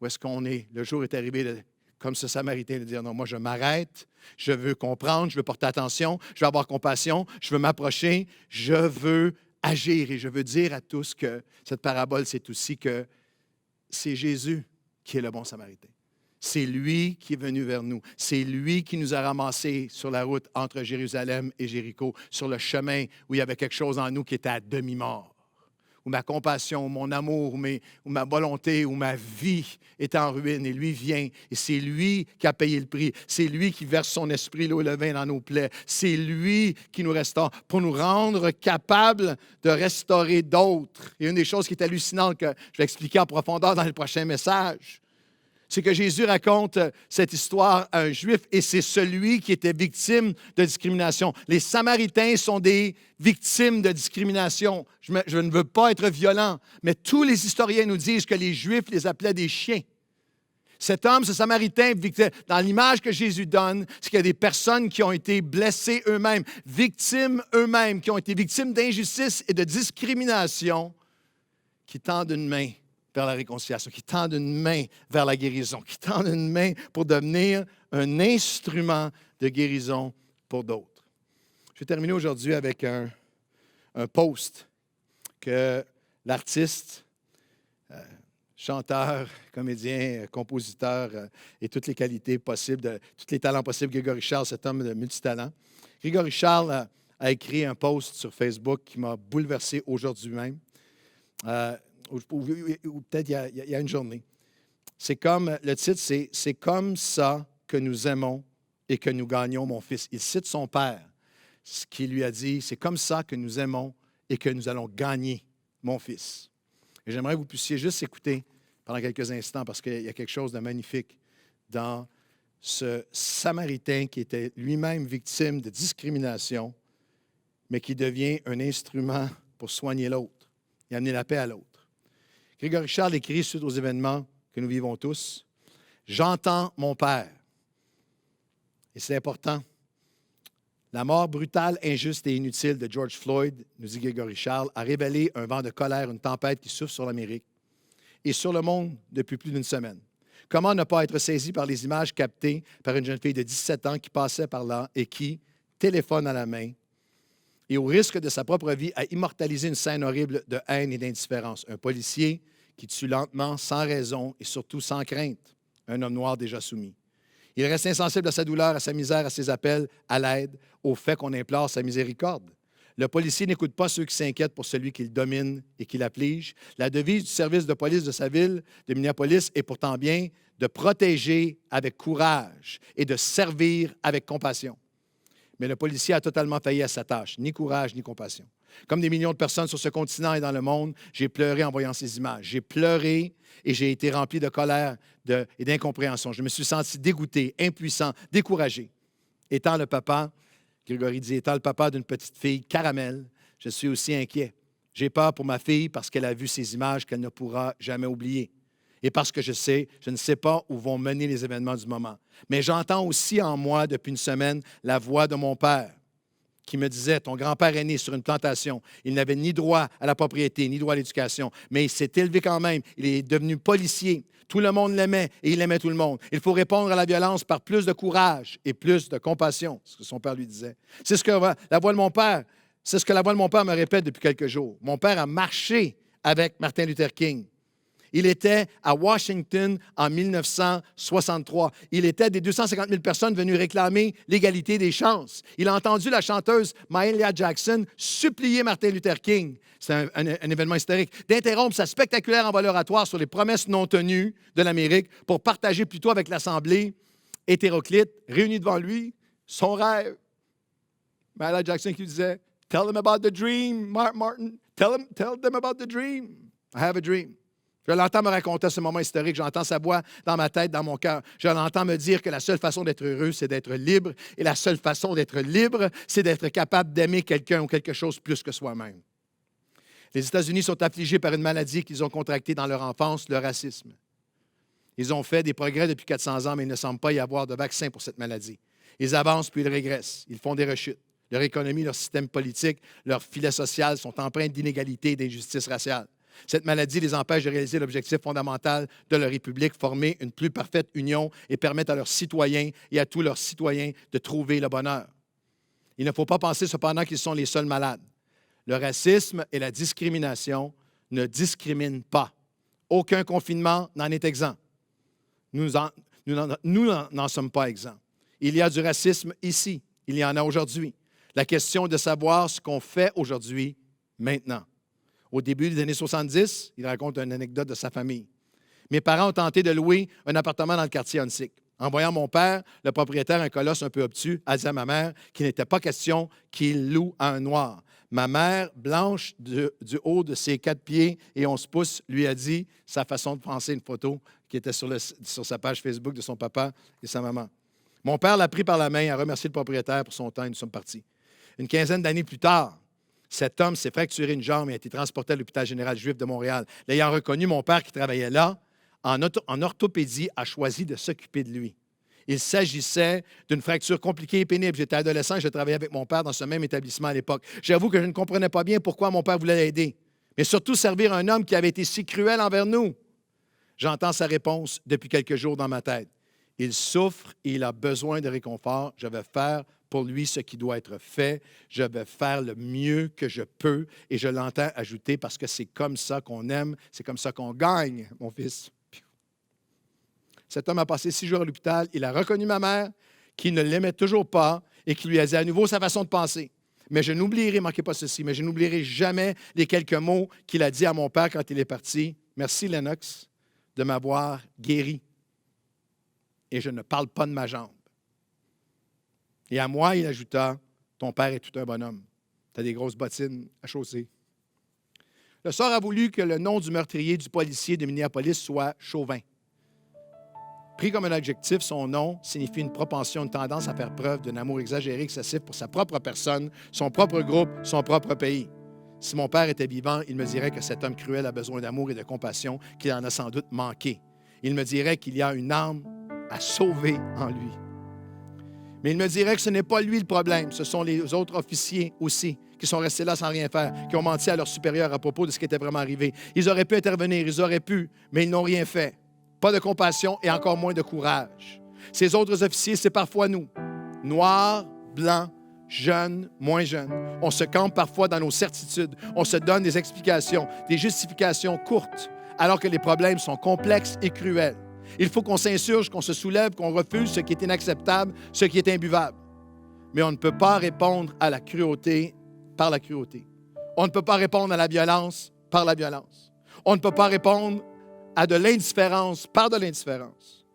Ou est-ce qu'on est, le jour est arrivé, comme ce Samaritain, de dire, non, moi je m'arrête, je veux comprendre, je veux porter attention, je veux avoir compassion, je veux m'approcher, je veux agir et je veux dire à tous que cette parabole, c'est aussi que c'est Jésus qui est le bon Samaritain. C'est lui qui est venu vers nous. C'est lui qui nous a ramassés sur la route entre Jérusalem et Jéricho, sur le chemin où il y avait quelque chose en nous qui était à demi-mort, où ma compassion, où mon amour, où ma volonté, où ma vie est en ruine. Et lui vient, et c'est lui qui a payé le prix. C'est lui qui verse son esprit, l'eau et le vin dans nos plaies. C'est lui qui nous restaure pour nous rendre capables de restaurer d'autres. Et une des choses qui est hallucinante, que je vais expliquer en profondeur dans le prochain message, c'est que Jésus raconte cette histoire à un Juif et c'est celui qui était victime de discrimination. Les Samaritains sont des victimes de discrimination. Je ne veux pas être violent, mais tous les historiens nous disent que les Juifs les appelaient des chiens. Cet homme, ce Samaritain, dans l'image que Jésus donne, c'est qu'il y a des personnes qui ont été blessées eux-mêmes, victimes eux-mêmes, qui ont été victimes d'injustice et de discrimination, qui tendent une main vers la réconciliation, qui tendent une main vers la guérison, qui tendent une main pour devenir un instrument de guérison pour d'autres. Je vais terminer aujourd'hui avec un post que l'artiste, chanteur, comédien, compositeur et toutes les qualités possibles, tous les talents possibles, Grégory Charles, cet homme de multitalent. Grégory Charles a écrit un post sur Facebook qui m'a bouleversé aujourd'hui même, ou peut-être il y a une journée. Le titre, c'est « C'est comme ça que nous aimons et que nous gagnons, mon fils ». Il cite son père, ce qui lui a dit « C'est comme ça que nous aimons et que nous allons gagner, mon fils ». Et j'aimerais que vous puissiez juste écouter pendant quelques instants parce qu'il y a quelque chose de magnifique dans ce Samaritain qui était lui-même victime de discrimination, mais qui devient un instrument pour soigner l'autre et amener la paix à l'autre. Grégory Charles écrit suite aux événements que nous vivons tous, « J'entends mon père. » Et c'est important. La mort brutale, injuste et inutile de George Floyd, nous dit Grégory Charles, a révélé un vent de colère, une tempête qui souffle sur l'Amérique et sur le monde depuis plus d'une semaine. Comment ne pas être saisi par les images captées par une jeune fille de 17 ans qui passait par là et qui, téléphone à la main, et au risque de sa propre vie, a immortalisé une scène horrible de haine et d'indifférence. Un policier qui tue lentement, sans raison et surtout sans crainte, un homme noir déjà soumis. Il reste insensible à sa douleur, à sa misère, à ses appels à l'aide, au fait qu'on implore sa miséricorde. Le policier n'écoute pas ceux qui s'inquiètent pour celui qu'il domine et qui l'afflige. La devise du service de police de sa ville, de Minneapolis, est pourtant bien de protéger avec courage et de servir avec compassion. Mais le policier a totalement failli à sa tâche, ni courage, ni compassion. Comme des millions de personnes sur ce continent et dans le monde, j'ai pleuré en voyant ces images. J'ai pleuré et j'ai été rempli de colère et d'incompréhension. Je me suis senti dégoûté, impuissant, découragé. Étant le papa, Grégory dit, étant le papa d'une petite fille, Caramel, je suis aussi inquiet. J'ai peur pour ma fille parce qu'elle a vu ces images qu'elle ne pourra jamais oublier. Et parce que je ne sais pas où vont mener les événements du moment. Mais j'entends aussi en moi, depuis une semaine, la voix de mon père qui me disait, ton grand-père est né sur une plantation. Il n'avait ni droit à la propriété, ni droit à l'éducation, mais il s'est élevé quand même. Il est devenu policier. Tout le monde l'aimait et il aimait tout le monde. Il faut répondre à la violence par plus de courage et plus de compassion, ce que son père lui disait. C'est ce que la voix de mon père, c'est ce que la voix de mon père me répète depuis quelques jours. Mon père a marché avec Martin Luther King. Il était à Washington en 1963. Il était des 250 000 personnes venues réclamer l'égalité des chances. Il a entendu la chanteuse Mahalia Jackson supplier Martin Luther King, c'est un événement historique, d'interrompre sa spectaculaire envol oratoire sur les promesses non tenues de l'Amérique pour partager plutôt avec l'Assemblée hétéroclite, réunie devant lui, son rêve. Mahalia Jackson qui disait « Tell them about the dream, Martin. Tell them about the dream. I have a dream. » Je l'entends me raconter ce moment historique, j'entends sa voix dans ma tête, dans mon cœur. Je l'entends me dire que la seule façon d'être heureux, c'est d'être libre. Et la seule façon d'être libre, c'est d'être capable d'aimer quelqu'un ou quelque chose plus que soi-même. Les États-Unis sont affligés par une maladie qu'ils ont contractée dans leur enfance, le racisme. Ils ont fait des progrès depuis 400 ans, mais il ne semble pas y avoir de vaccin pour cette maladie. Ils avancent puis ils régressent. Ils font des rechutes. Leur économie, leur système politique, leur filet social sont empreints d'inégalité et d'injustice raciale. Cette maladie les empêche de réaliser l'objectif fondamental de leur République, former une plus parfaite union et permettre à leurs citoyens et à tous leurs citoyens de trouver le bonheur. Il ne faut pas penser cependant qu'ils sont les seuls malades. Le racisme et la discrimination ne discriminent pas. Aucun confinement n'en est exempt. Nous n'en sommes pas exempts. Il y a du racisme ici. Il y en a aujourd'hui. La question est de savoir ce qu'on fait aujourd'hui, maintenant. Au début des années 70, il raconte une anecdote de sa famille. Mes parents ont tenté de louer un appartement dans le quartier Huntsic. En voyant mon père, le propriétaire, un colosse un peu obtus, a dit à ma mère qu'il n'était pas question qu'il loue à un noir. Ma mère, blanche du haut de ses 4 pieds et 11 pouces, lui a dit sa façon de penser, une photo qui était sur sa page Facebook de son papa et sa maman. Mon père l'a pris par la main et a remercié le propriétaire pour son temps et nous sommes partis. Une quinzaine d'années plus tard, cet homme s'est fracturé une jambe et a été transporté à l'hôpital général juif de Montréal. L'ayant reconnu, mon père qui travaillait là en orthopédie, a choisi de s'occuper de lui. Il s'agissait d'une fracture compliquée et pénible. J'étais adolescent, je travaillais avec mon père dans ce même établissement à l'époque. J'avoue que je ne comprenais pas bien pourquoi mon père voulait l'aider, mais surtout servir un homme qui avait été si cruel envers nous. J'entends sa réponse depuis quelques jours dans ma tête. Il souffre et il a besoin de réconfort. Je vais faire pour lui ce qui doit être fait. Je vais faire le mieux que je peux. Et je l'entends ajouter parce que c'est comme ça qu'on aime, c'est comme ça qu'on gagne, mon fils. Cet homme a passé 6 jours à l'hôpital. Il a reconnu ma mère, qui ne l'aimait toujours pas et qui lui a dit à nouveau sa façon de penser. Mais je n'oublierai, manquez pas ceci, mais je n'oublierai jamais les quelques mots qu'il a dit à mon père quand il est parti. Merci, Lennox, de m'avoir guéri. Et je ne parle pas de ma jambe. Et à moi, il ajouta, ton père est tout un bonhomme. Tu as des grosses bottines à chausser. Le sort a voulu que le nom du meurtrier du policier de Minneapolis soit Chauvin. Pris comme un adjectif, son nom signifie une propension, une tendance à faire preuve d'un amour exagéré, excessif pour sa propre personne, son propre groupe, son propre pays. Si mon père était vivant, il me dirait que cet homme cruel a besoin d'amour et de compassion, qu'il en a sans doute manqué. Il me dirait qu'il y a une âme à sauver en lui. Mais il me dirait que ce n'est pas lui le problème, ce sont les autres officiers aussi qui sont restés là sans rien faire, qui ont menti à leurs supérieurs à propos de ce qui était vraiment arrivé. Ils auraient pu intervenir, ils auraient pu, mais ils n'ont rien fait. Pas de compassion et encore moins de courage. Ces autres officiers, c'est parfois nous, noirs, blancs, jeunes, moins jeunes. On se campe parfois dans nos certitudes, on se donne des explications, des justifications courtes, alors que les problèmes sont complexes et cruels. Il faut qu'on s'insurge, qu'on se soulève, qu'on refuse ce qui est inacceptable, ce qui est imbuvable. Mais on ne peut pas répondre à la cruauté par la cruauté. On ne peut pas répondre à la violence par la violence. On ne peut pas répondre à de l'indifférence par de l'indifférence.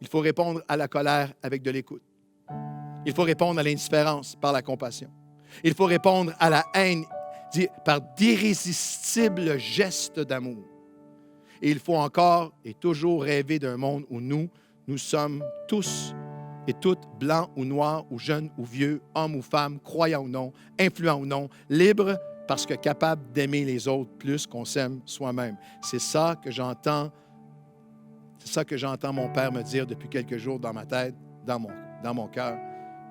Il faut répondre à la colère avec de l'écoute. Il faut répondre à l'indifférence par la compassion. Il faut répondre à la haine par d'irrésistibles gestes d'amour. Et il faut encore et toujours rêver d'un monde où nous sommes tous et toutes, blancs ou noirs, ou jeunes ou vieux, hommes ou femmes, croyants ou non, influents ou non, libres parce que capables d'aimer les autres plus qu'on s'aime soi-même. C'est ça que j'entends mon père me dire depuis quelques jours dans ma tête, dans mon cœur,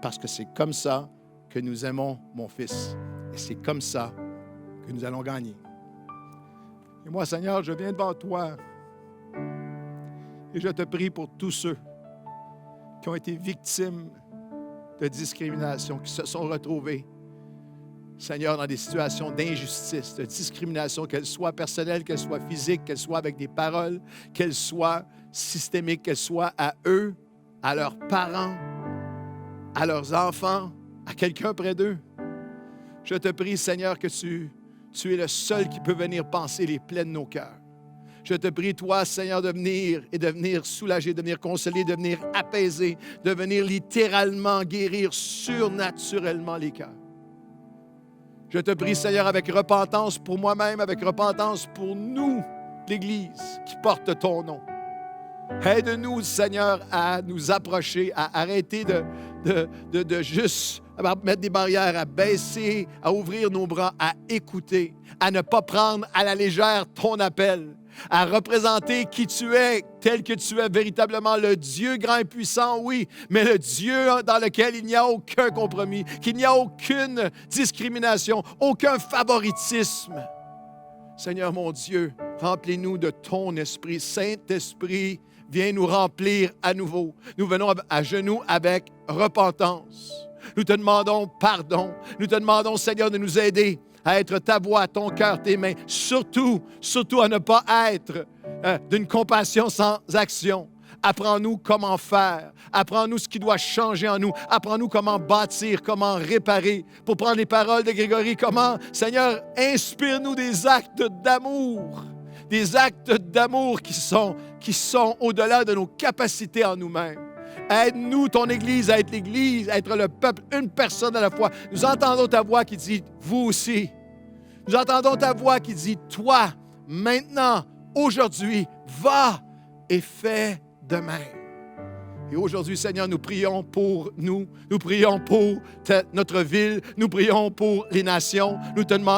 parce que c'est comme ça que nous aimons mon fils. Et c'est comme ça que nous allons gagner. Et moi, Seigneur, je viens devant toi et je te prie pour tous ceux qui ont été victimes de discrimination, qui se sont retrouvés, Seigneur, dans des situations d'injustice, de discrimination, qu'elle soit personnelle, qu'elle soit physique, qu'elle soit avec des paroles, qu'elle soit systémique, qu'elle soit à eux, à leurs parents, à leurs enfants, à quelqu'un près d'eux. Je te prie, Seigneur, que tu es le seul qui peut venir panser les plaies de nos cœurs. Je te prie, toi, Seigneur, de venir soulager, de venir consoler, de venir apaiser, de venir littéralement guérir surnaturellement les cœurs. Je te prie, Seigneur, avec repentance pour moi-même, avec repentance pour nous, l'Église qui porte ton nom. Aide-nous, Seigneur, à nous approcher, à arrêter de juste mettre des barrières, à baisser, à ouvrir nos bras, à écouter, à ne pas prendre à la légère ton appel, à représenter qui tu es, tel que tu es véritablement le Dieu grand et puissant, oui, mais le Dieu dans lequel il n'y a aucun compromis, qu'il n'y a aucune discrimination, aucun favoritisme. Seigneur mon Dieu, remplis-nous de ton esprit. Saint-Esprit, viens nous remplir à nouveau. Nous venons à genoux avec repentance. Nous te demandons pardon. Nous te demandons, Seigneur, de nous aider à être ta voix, ton cœur, tes mains. Surtout à ne pas être d'une compassion sans action. Apprends-nous comment faire. Apprends-nous ce qui doit changer en nous. Apprends-nous comment bâtir, comment réparer. Pour prendre les paroles de Grégory, comment, Seigneur, inspire-nous des actes d'amour. Des actes d'amour qui sont au-delà de nos capacités en nous-mêmes. Aide-nous, ton Église, à être le peuple, une personne à la fois. Nous entendons ta voix qui dit « vous aussi ». Nous entendons ta voix qui dit « toi, maintenant, aujourd'hui, va et fais de même ». Et aujourd'hui, Seigneur, nous prions pour nous prions pour notre ville, nous prions pour les nations,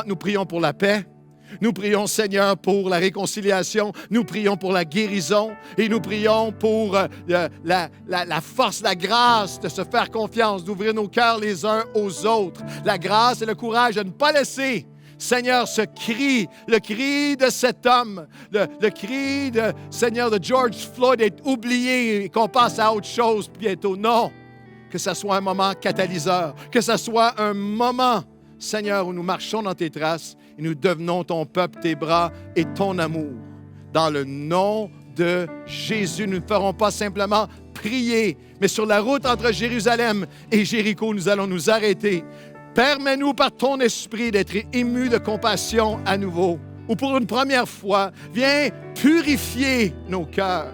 nous prions pour la paix. Nous prions, Seigneur, pour la réconciliation. Nous prions pour la guérison. Et nous prions pour la force, la grâce de se faire confiance, d'ouvrir nos cœurs les uns aux autres. La grâce et le courage de ne pas laisser, Seigneur, ce cri, le cri de cet homme, le cri de, Seigneur, de George Floyd être oublié et qu'on passe à autre chose bientôt. Non, que ce soit un moment catalyseur, que ce soit un moment, Seigneur, où nous marchons dans tes traces et nous devenons ton peuple, tes bras et ton amour. Dans le nom de Jésus, nous ne ferons pas simplement prier, mais sur la route entre Jérusalem et Jéricho, nous allons nous arrêter. Permets-nous par ton esprit d'être émus de compassion à nouveau. Ou pour une première fois, viens purifier nos cœurs.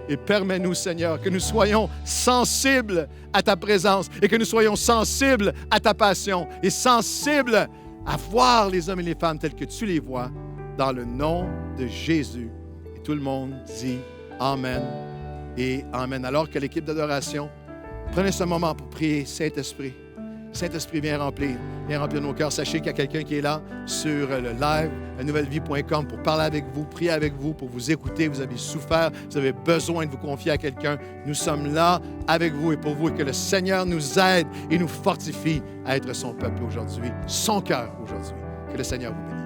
Et permets-nous, Seigneur, que nous soyons sensibles à ta présence et que nous soyons sensibles à ta passion et sensibles à voir les hommes et les femmes tels que tu les vois, dans le nom de Jésus. Et tout le monde dit Amen et Amen. Alors que l'équipe d'adoration, prenez ce moment pour prier, Saint-Esprit. Saint-Esprit, viens remplir nos cœurs. Sachez qu'il y a quelqu'un qui est là sur le live, nouvellevie.com, pour parler avec vous, prier avec vous, pour vous écouter. Vous avez souffert, vous avez besoin de vous confier à quelqu'un. Nous sommes là avec vous et pour vous, et que le Seigneur nous aide et nous fortifie à être son peuple aujourd'hui, son cœur aujourd'hui. Que le Seigneur vous bénisse.